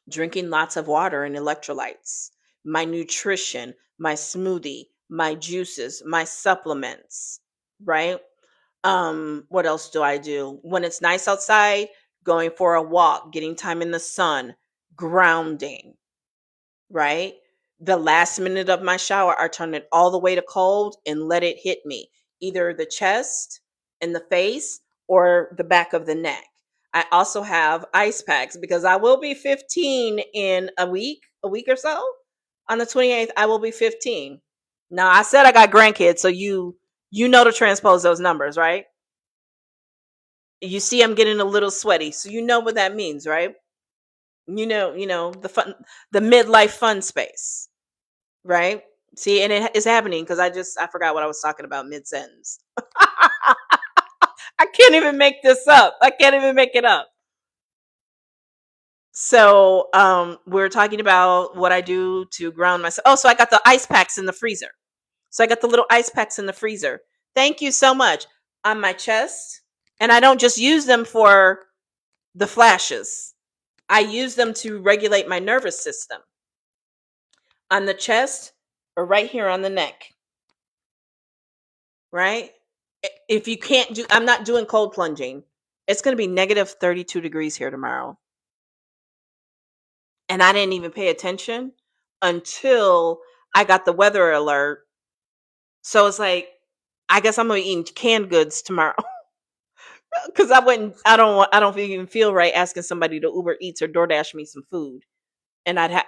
Drinking lots of water and electrolytes, my nutrition, my smoothie, my juices, my supplements, right? What else do I do? When it's nice outside, going for a walk, getting time in the sun, grounding, right? The last minute of my shower, I turn it all the way to cold and let it hit me, either the chest and the face or the back of the neck. I also have ice packs because I will be 15 in a week or so. On the 28th, I will be 15. Now, I said I got grandkids, so you know to transpose those numbers, right? You see I'm getting a little sweaty, so you know what that means, right? You know the midlife fun space. Right? See, and it is happening because I forgot what I was talking about mid sentence. I can't even make this up. I can't even make it up. So, we're talking about what I do to ground myself. Oh, so I got the ice packs in the freezer. So I got the little ice packs in the freezer. Thank you so much. On my chest, and I don't just use them for the flashes. I use them to regulate my nervous system. On the chest or right here on the neck. Right? If you can't do, I'm not doing cold plunging. It's going to be negative 32 degrees here tomorrow. And I didn't even pay attention until I got the weather alert. So it's like, I guess I'm going to be eating canned goods tomorrow. Because I don't even feel right asking somebody to Uber Eats or DoorDash me some food. And I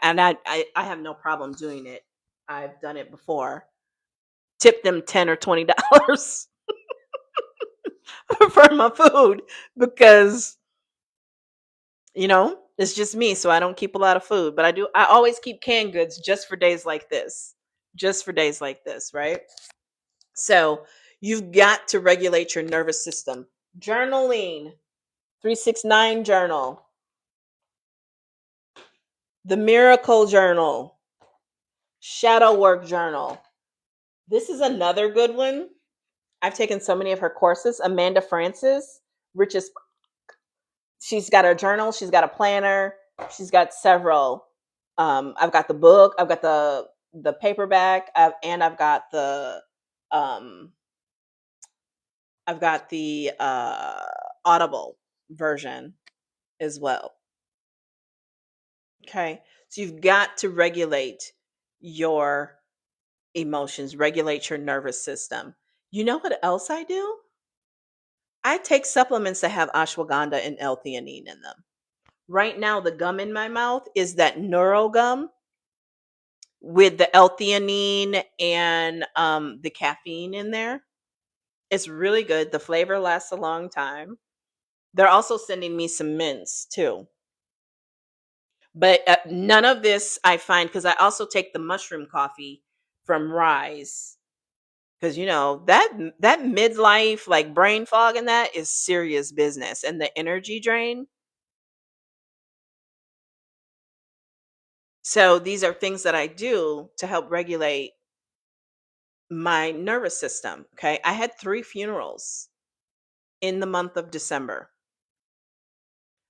have no problem doing it. I've done it before. Tip them $10 or $20 for my food because it's just me, so I don't keep a lot of food, but I always keep canned goods just for days like this. Just for days like this, right? So, you've got to regulate your nervous system. Journaling, 369 journal, the miracle journal, shadow work journal. This is another good one. I've taken so many of her courses. Amanda Francis, richest. She's got a journal, she's got a planner, she's got several. I've got the book, I've got the paperback, and um I've got the Audible version as well. Okay. So you've got to regulate your emotions, regulate your nervous system. You know what else I do? I take supplements that have ashwagandha and L-theanine in them. Right now, the gum in my mouth is that neuro gum with the L-theanine and the caffeine in there. It's really good. The flavor lasts a long time. They're also sending me some mints too. But none of this I find, because I also take the mushroom coffee from Rise, because that midlife like brain fog and that is serious business, and the energy drain. So these are things that I do to help regulate my nervous system. Okay, I had 3 funerals in the month of December.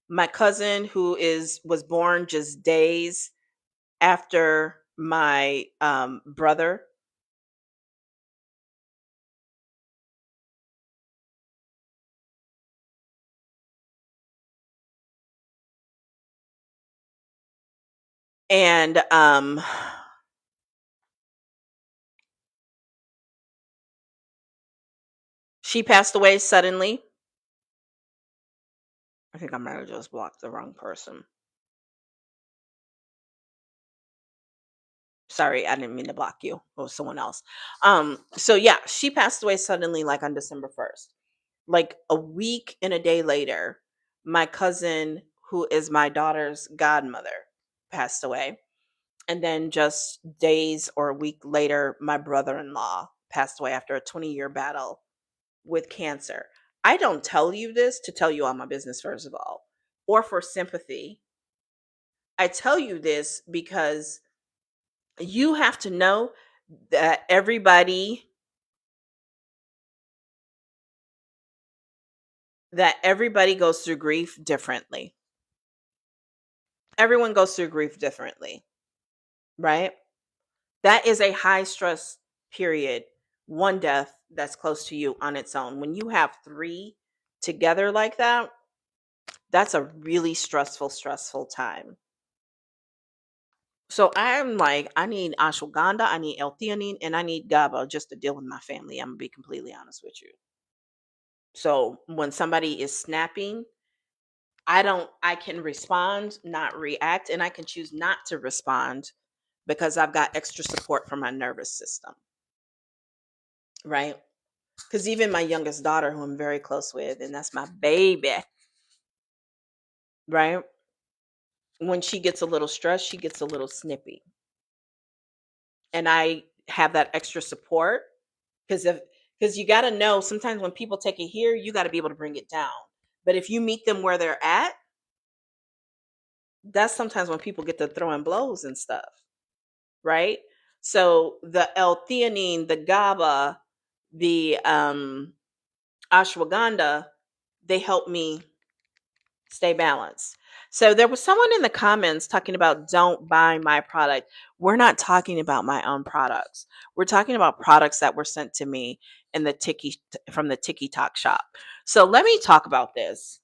My cousin, who is was born just days after my brother, and she passed away suddenly. I think I might have just blocked the wrong person. Sorry, I didn't mean to block you. It was someone else. So yeah, she passed away suddenly, like on December 1st. Like a week and a day later, my cousin, who is my daughter's godmother, passed away. And then just days or a week later, my brother-in-law passed away after a 20-year battle with cancer. I don't tell you this to tell you all my business, first of all, or for sympathy. I tell you this because you have to know that everybody goes through grief differently. Everyone goes through grief differently, right? That is a high stress period. One death that's close to you on its own. When you have 3 together like that, that's a really stressful time. So I'm like, I need ashwagandha, I need L-theanine, and I need GABA just to deal with my family. I'm gonna be completely honest with you. So when somebody is snapping, I can respond, not react, and I can choose not to respond because I've got extra support from my nervous system, right? Because even my youngest daughter, who I'm very close with, and that's my baby, right? When she gets a little stressed, she gets a little snippy. And I have that extra support because you got to know sometimes when people take it here, you got to be able to bring it down. But if you meet them where they're at, that's sometimes when people get to throwing blows and stuff, right? So the L-theanine, the GABA, the ashwagandha, they help me stay balanced. So there was someone in the comments talking about don't buy my product. We're not talking about my own products. We're talking about products that were sent to me in the from the Tiki Talk shop. So let me talk about this.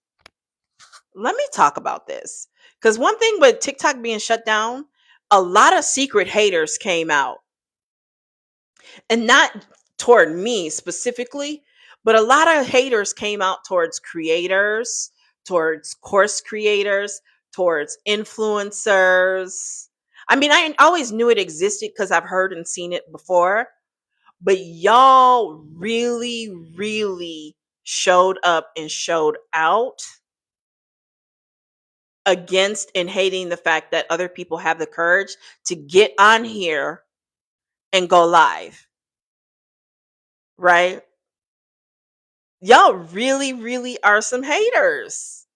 Because one thing with TikTok being shut down, a lot of secret haters came out, and not toward me specifically, but a lot of haters came out towards creators, towards course creators, towards influencers. I mean, I always knew it existed because I've heard and seen it before, but y'all really, really showed up and showed out against and hating the fact that other people have the courage to get on here and go live, right? Y'all really, really are some haters.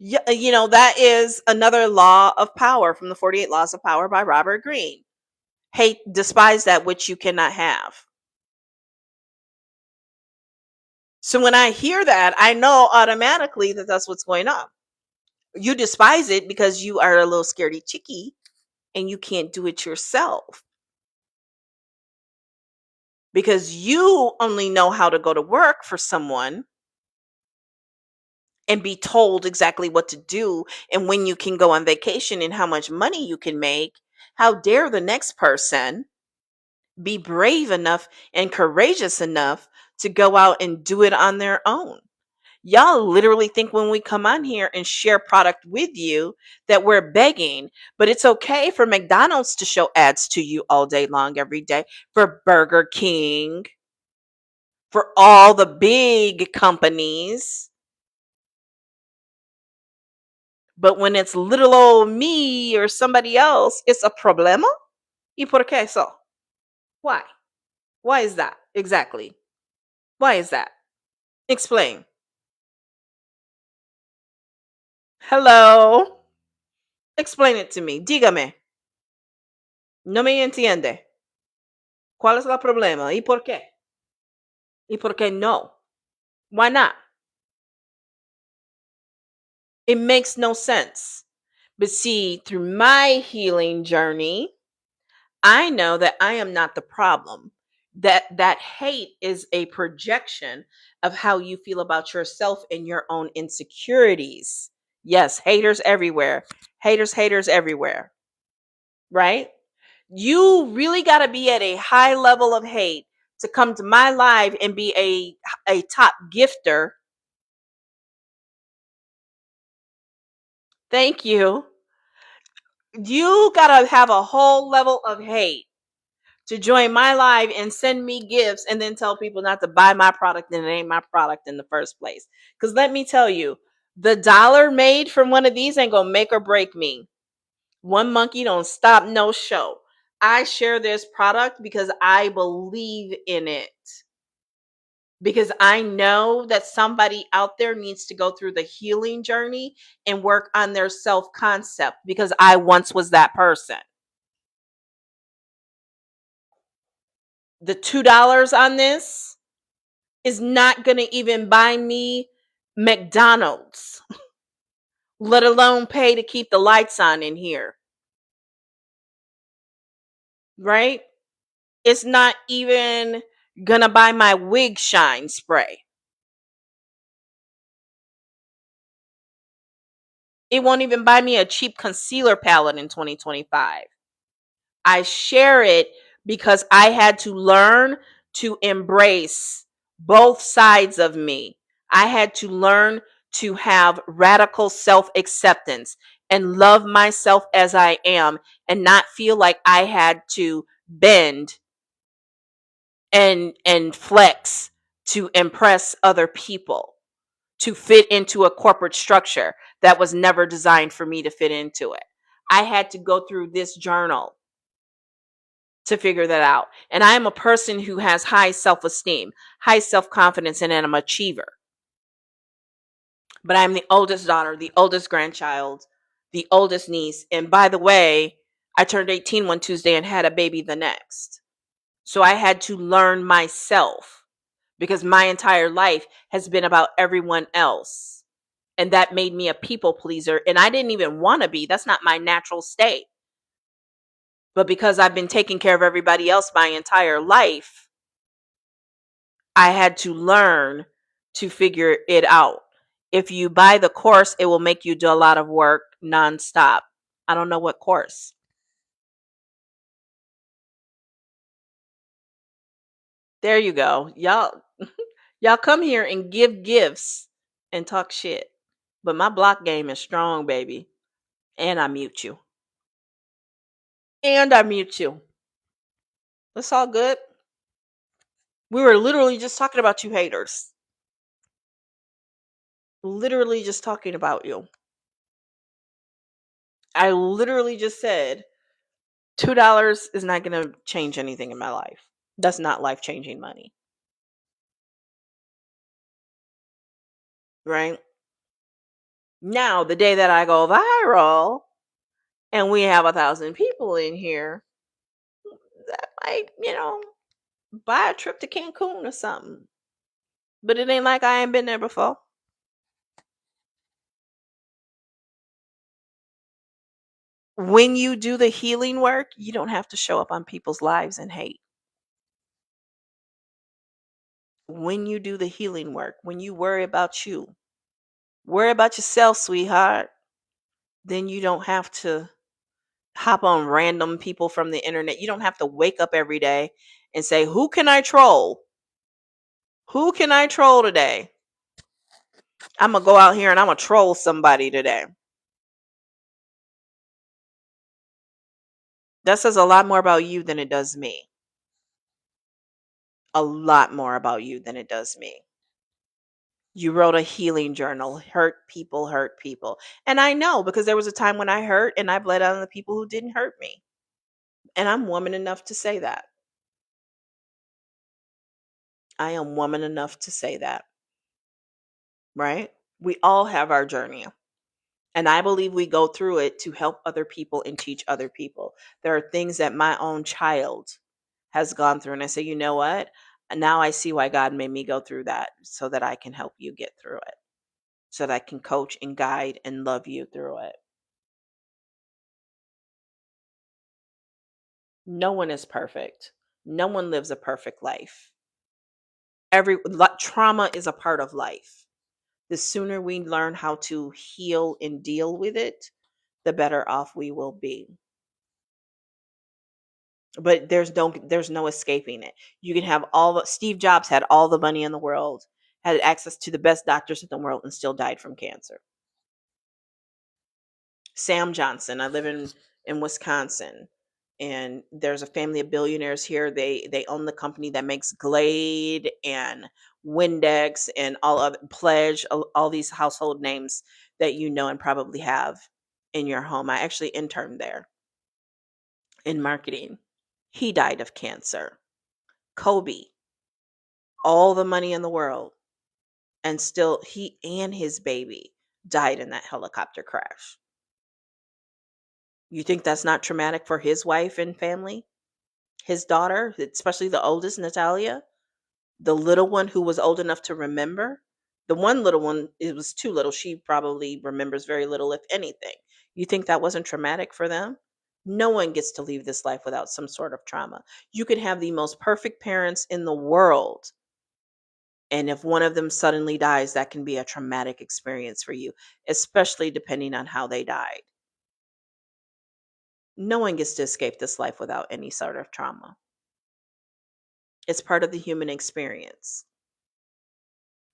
Yeah, that is another law of power from the 48 Laws of Power by Robert Greene. Hate, despise that which you cannot have. So when I hear that, I know automatically that that's what's going on. You despise it because you are a little scaredy chicky and you can't do it yourself. Because you only know how to go to work for someone and be told exactly what to do and when you can go on vacation and how much money you can make. How dare the next person be brave enough and courageous enough to go out and do it on their own? Y'all literally think when we come on here and share product with you that we're begging, but it's okay for McDonald's to show ads to you all day long, every day, for Burger King, for all the big companies. But when it's little old me or somebody else, it's a problema. ¿Y por qué eso? Why? Why is that? Exactly. Why is that? Explain. Hello. Explain it to me. Dígame. No me entiende. ¿Cuál es el problema? ¿Y por qué? ¿Y por qué no? Why not? It makes no sense. But see, through my healing journey, I know that I am not the problem. That hate is a projection of how you feel about yourself and your own insecurities. Yes, haters everywhere. Haters everywhere. Right? You really got to be at a high level of hate to come to my live and be a top gifter. Thank you. You got to have a whole level of hate to join my live and send me gifts and then tell people not to buy my product and it ain't my product in the first place. Because let me tell you, the dollar made from one of these ain't gonna make or break me. One monkey don't stop no show. I share this product because I believe in it. Because I know that somebody out there needs to go through the healing journey and work on their self concept because I once was that person. The $2 on this is not going to even buy me McDonald's, let alone pay to keep the lights on in here. Right? It's not even going to buy my wig shine spray. It won't even buy me a cheap concealer palette in 2025. I share it because I had to learn to embrace both sides of me. I had to learn to have radical self acceptance and love myself as I am and not feel like I had to bend and flex to impress other people, to fit into a corporate structure that was never designed for me to fit into it. I had to go through this journal to figure that out. And I am a person who has high self esteem, high self confidence, and I'm an achiever. But I'm the oldest daughter, the oldest grandchild, the oldest niece. And by the way, I turned 18 one Tuesday and had a baby the next. So I had to learn myself because my entire life has been about everyone else. And that made me a people pleaser. And I didn't even want to be. That's not my natural state. But because I've been taking care of everybody else my entire life, I had to learn to figure it out. If you buy the course, it will make you do a lot of work nonstop. I don't know what course. There you go. Y'all come here and give gifts and talk shit. But my block game is strong, baby. And I mute you. And I mute you. It's all good. We were literally just talking about you haters. Literally just talking about you. I literally just said $2 is not going to change anything in my life. That's not life changing money. Right? Now, the day that I go viral and we have 1,000 people in here, that might, buy a trip to Cancun or something. But it ain't like I ain't been there before. When you do the healing work, you don't have to show up on people's lives and hate. When you do the healing work, when you worry about yourself, sweetheart, then you don't have to hop on random people from the internet. You don't have to wake up every day and say, who can I troll? Who can I troll today? I'm going to go out here and I'm going to troll somebody today. That says a lot more about you than it does me. A lot more about you than it does me. You wrote a healing journal. Hurt people hurt people. And I know because there was a time when I hurt and I bled out on the people who didn't hurt me. And I'm woman enough to say that. I am woman enough to say that, right? We all have our journey. And I believe we go through it to help other people and teach other people. There are things that my own child has gone through. And I say, you know what? Now I see why God made me go through that so that I can help you get through it, so that I can coach and guide and love you through it. No one is perfect. No one lives a perfect life. Trauma is a part of life. The sooner we learn how to heal and deal with it, the better off we will be. But there's no escaping it. You can have Steve Jobs had all the money in the world, had access to the best doctors in the world, and still died from cancer. Sam Johnson, I live in Wisconsin, and there's a family of billionaires here. They own the company that makes Glade and Windex and all other Pledge, all these household names that you know and probably have in your home. I actually interned there in marketing. He died of cancer. Kobe, all the money in the world, and still he and his baby died in that helicopter crash. You think that's not traumatic for his wife and family? His daughter, especially the oldest, Natalia, the little one who was old enough to remember. The one little one, it was too little. She probably remembers very little, if anything. You think that wasn't traumatic for them? No one gets to leave this life without some sort of trauma. You could have the most perfect parents in the world, and if one of them suddenly dies, that can be a traumatic experience for you, especially depending on how they died. No one gets to escape this life without any sort of trauma. It's part of the human experience.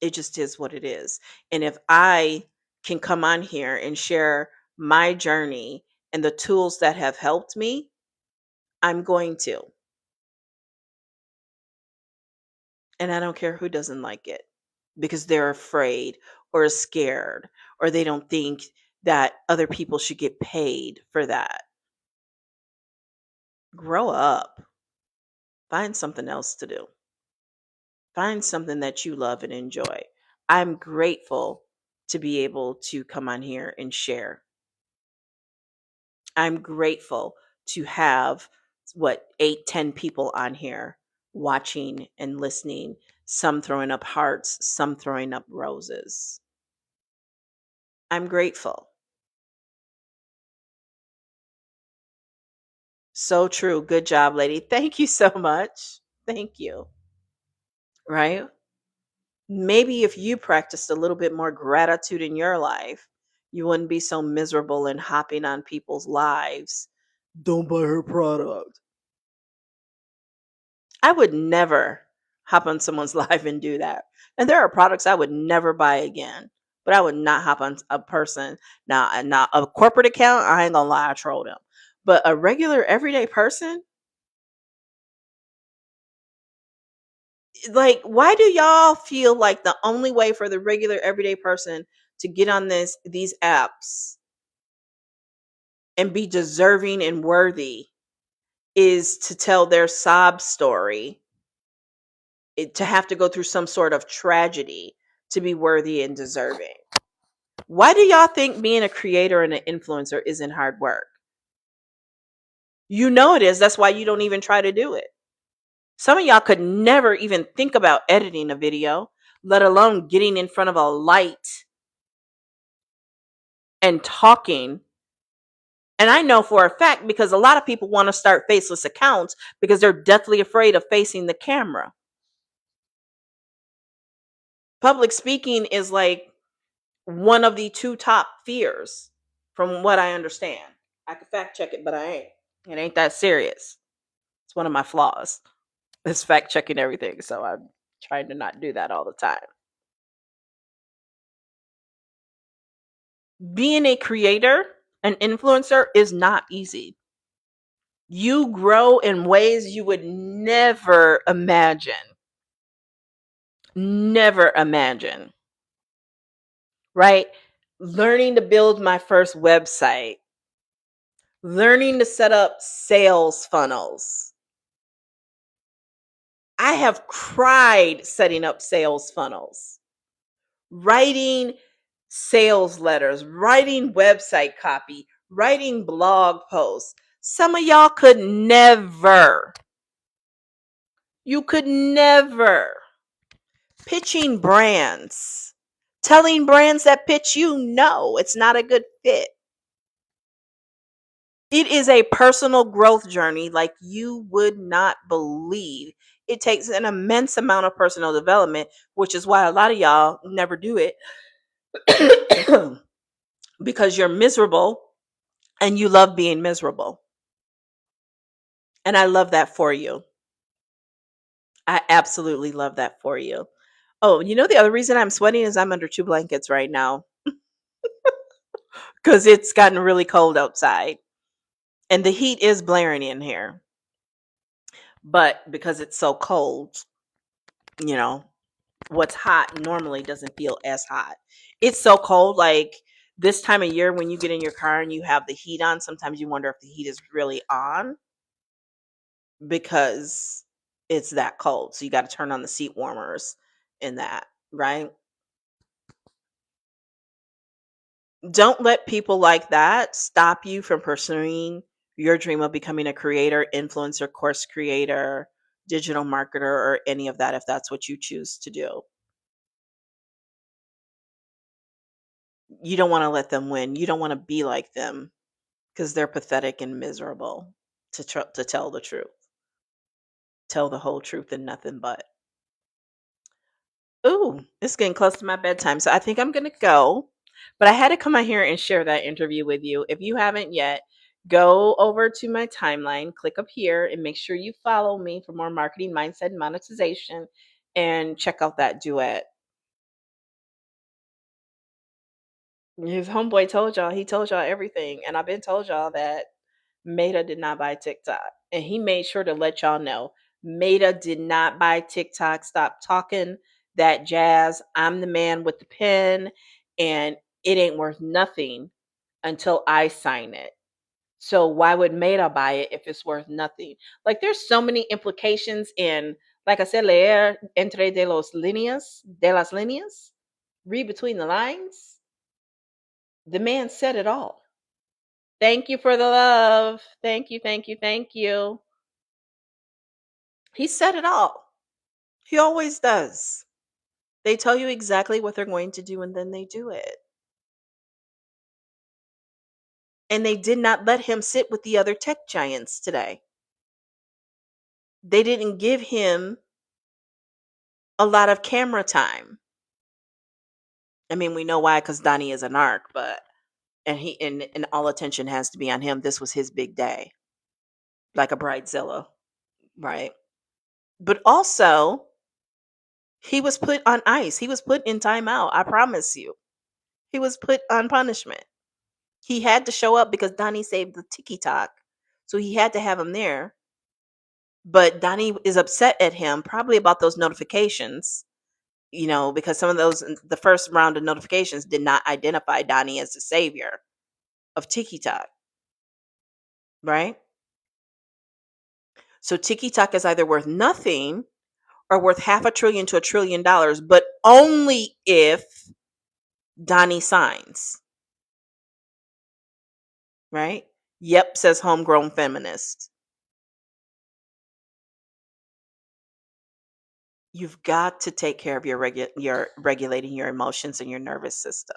It just is what it is. And if I can come on here and share my journey and the tools that have helped me, I'm going to. And I don't care who doesn't like it because they're afraid or scared or they don't think that other people should get paid for that. Grow up. Find something else to do. Find something that you love and enjoy. I'm grateful to be able to come on here and share. I'm grateful to have 8, 10 people on here watching and listening, some throwing up hearts, some throwing up roses. I'm grateful. So true. Good job, lady. Thank you so much. Thank you. Right? Maybe if you practiced a little bit more gratitude in your life, you wouldn't be so miserable and hopping on people's lives. Don't buy her product. I would never hop on someone's live and do that. And there are products I would never buy again, but I would not hop on a person. Now a corporate account, I ain't gonna lie, I troll them. But a regular everyday person, like, why do y'all feel like the only way for the regular everyday person to get on these apps and be deserving and worthy is to tell their sob story, to have to go through some sort of tragedy to be worthy and deserving? Why do y'all think being a creator and an influencer isn't hard work? You know it is. That's why you don't even try to do it. Some of y'all could never even think about editing a video, let alone getting in front of a light and talking. And I know for a fact because a lot of people want to start faceless accounts because they're deathly afraid of facing the camera. Public speaking is like one of the two top fears, from what I understand. I could fact check it, but I ain't. It ain't that serious. It's one of my flaws. It's fact checking everything. So I'm trying to not do that all the time. Being a creator, an influencer, is not easy. You grow in ways you would never imagine. Never imagine. right? Learning to build my first website, learning to set up sales funnels. I have cried setting up sales funnels, writing sales letters, writing website copy, writing blog posts. Some of y'all could never, you could never. Pitching brands, telling brands that pitch you, no, it's not a good fit. It is a personal growth journey like you would not believe. It takes an immense amount of personal development, which is why a lot of y'all never do it because you're miserable and you love being miserable. And I love that for you. I absolutely love that for you. Oh, you know, the other reason I'm sweating is I'm under two blankets right now because it's gotten really cold outside and the heat is blaring in here. But because it's so cold, you know, what's hot normally doesn't feel as hot. It's so cold, like this time of year when you get in your car and you have the heat on, sometimes you wonder if the heat is really on because it's that cold. So you got to turn on the seat warmers and that, right? Don't let people like that stop you from pursuing your dream of becoming a creator, influencer, course creator, digital marketer, or any of that if that's what you choose to do. You don't want to let them win. You don't want to be like them because they're pathetic and miserable to tell the truth. Tell the whole truth and nothing but. Ooh, it's getting close to my bedtime. So I think I'm going to go. But I had to come out here and share that interview with you. If you haven't yet, go over to my timeline, click up here, and make sure you follow me for more marketing, mindset, and monetization. And check out that duet. His homeboy told y'all, he told y'all everything. And I've been told y'all that Meta did not buy TikTok. And he made sure to let y'all know Meta did not buy TikTok. Stop talking that jazz. I'm the man with the pen, and it ain't worth nothing until I sign it. So why would Meta buy it if it's worth nothing? Like there's so many implications in, like I said, leer entre de las líneas, read between the lines. The man said it all. Thank you for the love. Thank you, thank you, thank you. He said it all. He always does. They tell you exactly what they're going to do and then they do it. And they did not let him sit with the other tech giants today. They didn't give him a lot of camera time. I mean, we know why, because Donnie is a narc, but and all attention has to be on him. This was his big day, like a bridezilla, right? But also, he was put on ice. He was put in timeout. I promise you. He was put on punishment. He had to show up because Donnie saved the TikTok. So he had to have him there. But Donnie is upset at him, probably about those notifications, you know, because some of those, the first round of notifications did not identify Donnie as the savior of TikTok, right? So TikTok is either worth nothing or worth half a trillion to $1 trillion, but only if Donnie signs, right? Yep, says homegrown feminist. You've got to take care of your regulating your emotions and your nervous system.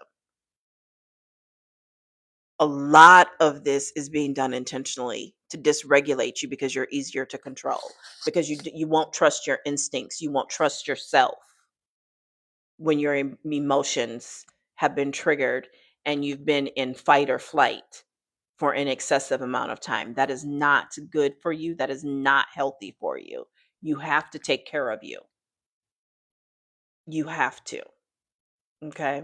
A lot of this is being done intentionally to dysregulate you because you're easier to control, because you won't trust your instincts, you won't trust yourself when your emotions have been triggered and you've been in fight or flight for an excessive amount of time. That is not good for you. That is not healthy for you. You have to take care of you. You have to. Okay.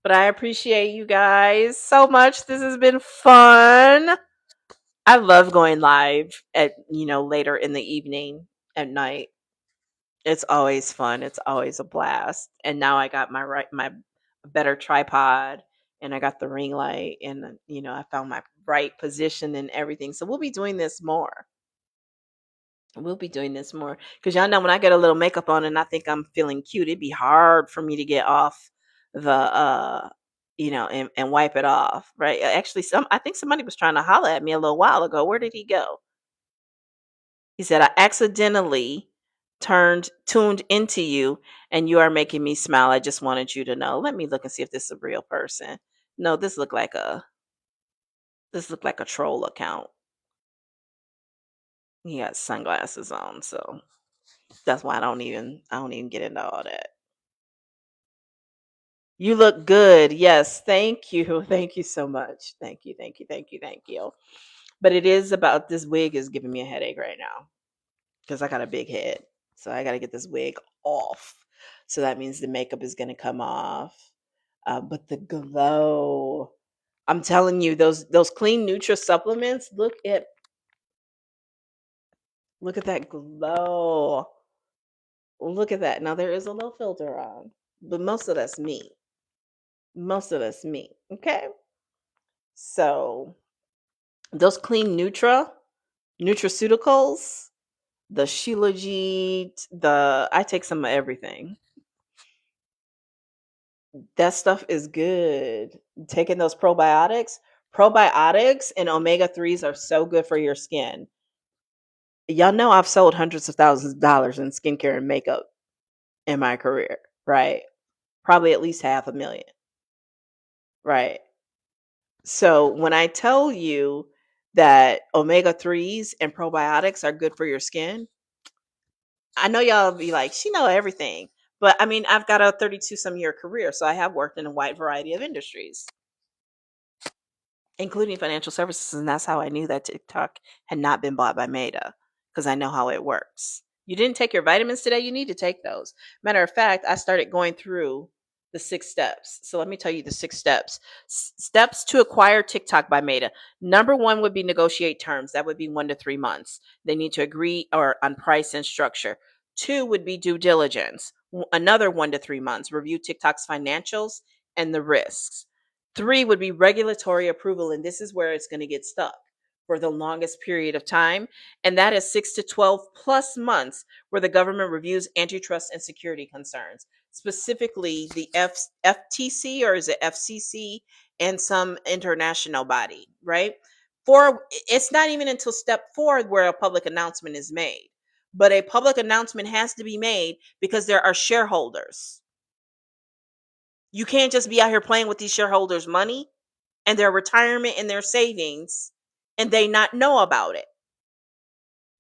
But I appreciate you guys so much. This has been fun. I love going live at, later in the evening at night. It's always fun. It's always a blast. And now I got my better tripod, and I got the ring light, and I found my right position and everything. So we'll be doing this more. We'll be doing this more because y'all know when I get a little makeup on and I think I'm feeling cute, it'd be hard for me to get off the and wipe it off, right? Actually, I think somebody was trying to holler at me a little while ago. Where did he go? He said, I accidentally tuned into you and you are making me smile. I just wanted you to know. Let me look and see if this is a real person. No, this looked like a troll account. He got sunglasses on, so that's why I don't even get into all that. You look good. Yes, thank you. Thank you so much. Thank you. Thank you. Thank you. Thank you. But it is about this wig is giving me a headache right now because I got a big head. So I got to get this wig off. So that means the makeup is going to come off. But the glow, I'm telling you, those clean Nutra supplements. Look at that glow. Look at that. Now there is a little filter on, but most of that's me. Most of that's me. Okay. So those clean nutraceuticals, the Shilajit, I take some of everything. That stuff is good. Taking those probiotics and omega 3s are so good for your skin. Y'all know I've sold hundreds of thousands of dollars in skincare and makeup in my career, right? Probably at least 500,000, right? So when I tell you that omega 3s and probiotics are good for your skin, I know y'all be like, she know everything. But I mean, I've got a 32 some year career, so I have worked in a wide variety of industries, including financial services. And that's how I knew that TikTok had not been bought by Meta, because I know how it works. You didn't take your vitamins today, you need to take those. Matter of fact, I started going through the 6 steps. So let me tell you the 6 steps. Steps to acquire TikTok by Meta. Number one would be negotiate terms. That would be 1 to 3 months. They need to agree or on price and structure. Two would be due diligence. Another 1 to 3 months. Review TikTok's financials and the risks. Three would be regulatory approval, and this is where it's going to get stuck for the longest period of time, and that is 6 to 12 plus months, where the government reviews antitrust and security concerns, specifically the FTC, or is it FCC, and some international body, right? It's not even until step 4 where a public announcement is made, but a public announcement has to be made because there are shareholders. You can't just be out here playing with these shareholders' money and their retirement and their savings and they not know about it.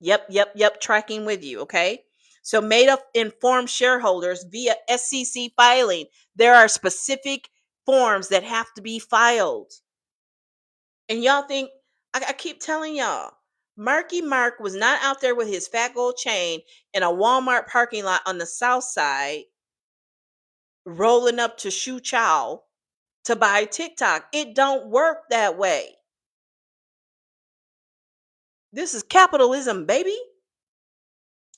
Yep. Tracking with you. Okay. So made up informed shareholders via SEC filing. There are specific forms that have to be filed. And y'all think, I keep telling y'all, Marky Mark was not out there with his fat gold chain in a Walmart parking lot on the south side, rolling up to Shoe Chow to buy TikTok. It don't work that way. This is capitalism, baby.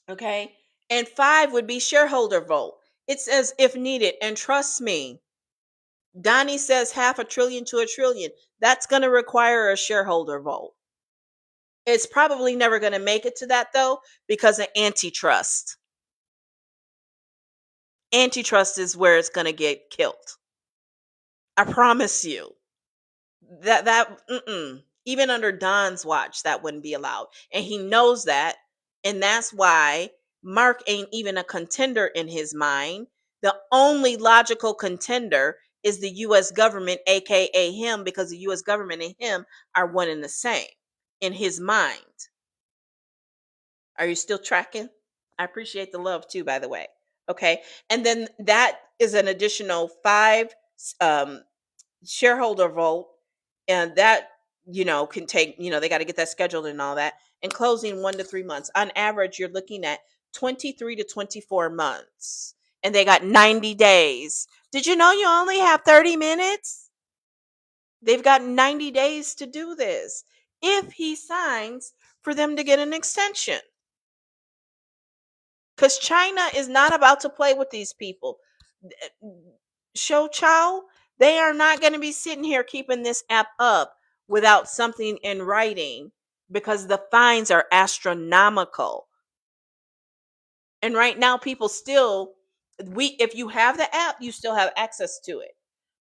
Okay. And 5 would be shareholder vote. It says if needed. And trust me, Donnie says $500 billion to $1 trillion. That's going to require a shareholder vote. It's probably never going to make it to that, though, because of antitrust. Antitrust is where it's going to get killed. I promise you. Even under Don's watch, that wouldn't be allowed. And he knows that. And that's why Mark ain't even a contender in his mind. The only logical contender is the US government, aka him, because the US government and him are one and the same in his mind. Are you still tracking? I appreciate the love too, by the way. Okay. And then that is an additional 5 um, shareholder vote, and that can take, they got to get that scheduled and all that, and closing 1 to 3 months. On average, you're looking at 23 to 24 months, and they got 90 days. Did you know you only have 30 minutes? They've got 90 days to do this if he signs for them to get an extension, because China is not about to play with these people. show chow, they are not going to be sitting here keeping this app up without something in writing because the fines are astronomical. And right now people still, we if you have the app, you still have access to it.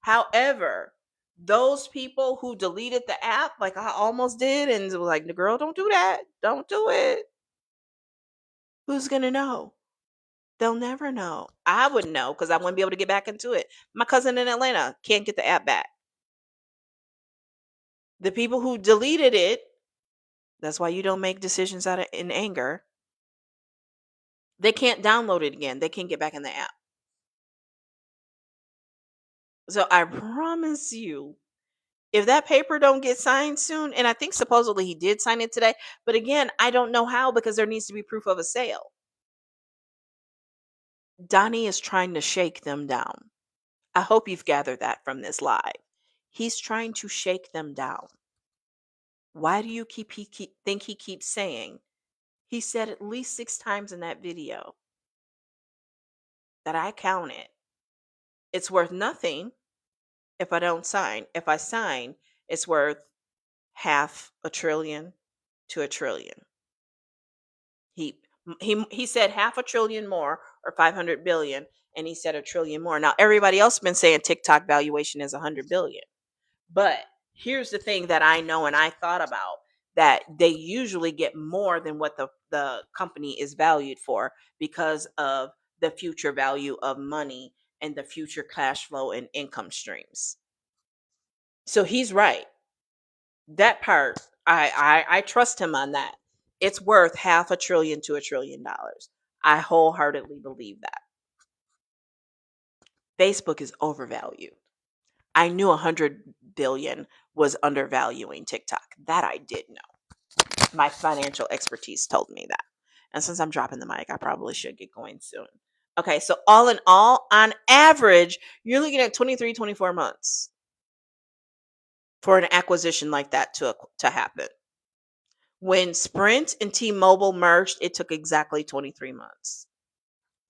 However, those people who deleted the app, like I almost did, and was like, the girl, don't do that. Don't do it. Who's going to know? They'll never know. I wouldn't know because I wouldn't be able to get back into it. My cousin in Atlanta can't get the app back. The people who deleted it, that's why you don't make decisions out of in anger. They can't download it again. They can't get back in the app. So I promise you, if that paper don't get signed soon, and I think supposedly he did sign it today, but again, I don't know how because there needs to be proof of a sale. Donnie is trying to shake them down. I hope you've gathered that from this live. He's trying to shake them down. Why do you think he keeps saying? He said at least 6 times in that video that I counted. It's worth nothing if I don't sign. If I sign, it's worth half a trillion to a trillion. He said half a trillion more or 500 billion, and he said a trillion more. Now everybody else been saying TikTok valuation is 100 billion. But here's the thing that I know and I thought about, that they usually get more than what the company is valued for because of the future value of money and the future cash flow and income streams. So he's right. That part, I trust him on that. It's worth half a trillion to $1 trillion. I wholeheartedly believe that. Facebook is overvalued. I knew 100 billion was undervaluing TikTok. That I did know. My financial expertise told me that. And since I'm dropping the mic, I probably should get going soon. Okay, so all in all, on average, you're looking at 23, 24 months for an acquisition like that to happen. When Sprint and T-Mobile merged, it took exactly 23 months.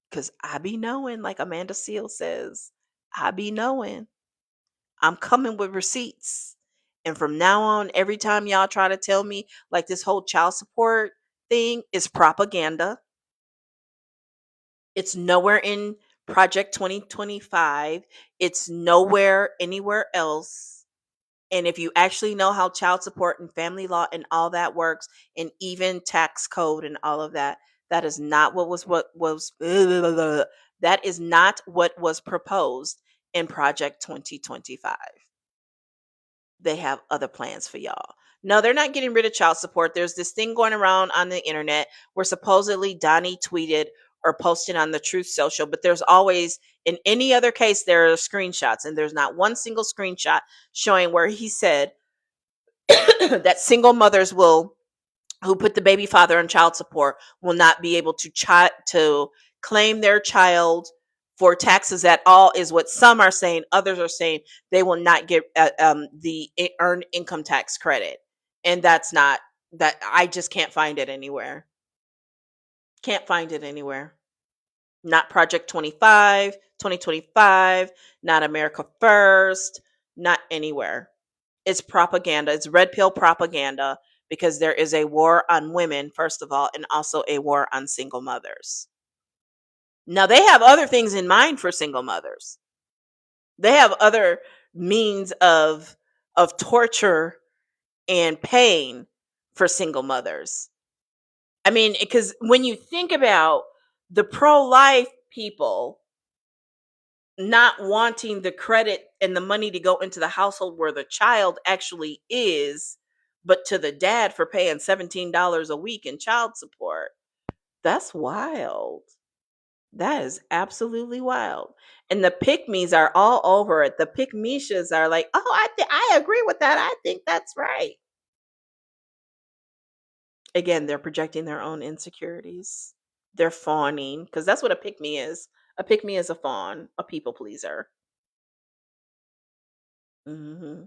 Because I be knowing, like Amanda Seal says, I be knowing. I'm coming with receipts. And from now on, every time y'all try to tell me like this whole child support thing is propaganda, it's nowhere in Project 2025. It's nowhere anywhere else. And if you actually know how child support and family law and all that works, and even tax code and all of that, that is not that is not what was proposed in Project 2025. They have other plans for y'all. No, they're not getting rid of child support. There's this thing going around on the internet where supposedly Donnie tweeted or posted on the Truth Social, but there's always, in any other case, there are screenshots, and there's not one single screenshot showing where he said that single mothers who put the baby father on child support will not be able to claim their child for taxes at all, is what some are saying. Others are saying they will not get the earned income tax credit. And that's not, that I just can't find it anywhere. Can't find it anywhere. Not Project 25, 2025, not America First, not anywhere. It's propaganda. It's red pill propaganda, because there is a war on women, first of all, and also a war on single mothers. Now, they have other things in mind for single mothers. They have other means of torture and pain for single mothers. I mean, because when you think about the pro-life people not wanting the credit and the money to go into the household where the child actually is, but to the dad for paying $17 a week in child support, that's wild. That is absolutely wild. And the pick-me's are all over it. The pick-meshas are like, oh, I agree with that. I think that's right. Again, they're projecting their own insecurities. They're fawning, because that's what a pick-me is. A pick-me is a fawn, a people pleaser. Mm-hmm.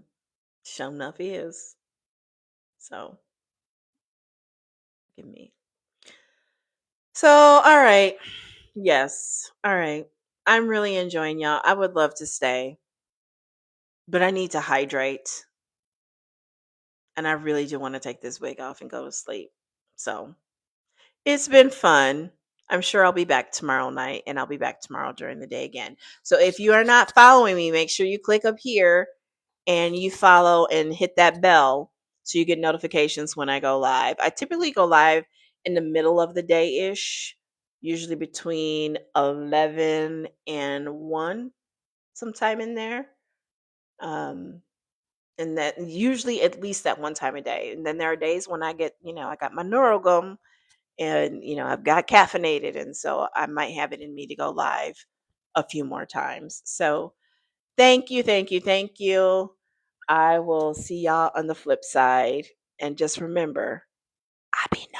Sure enough is. So, give me. So, all right. Yes. All right. I'm really enjoying y'all. I would love to stay, but I need to hydrate. And I really do want to take this wig off and go to sleep. So it's been fun. I'm sure I'll be back tomorrow night and I'll be back tomorrow during the day again. So if you are not following me, make sure you click up here and you follow and hit that bell so you get notifications when I go live. I typically go live in the middle of the day ish, usually between 11 and 1, sometime in there. Um, and that usually at least that one time a day. And then there are days when I get, I got my neurogum and, I've got caffeinated. And so I might have it in me to go live a few more times. So thank you, thank you, thank you. I will see y'all on the flip side. And just remember, I've been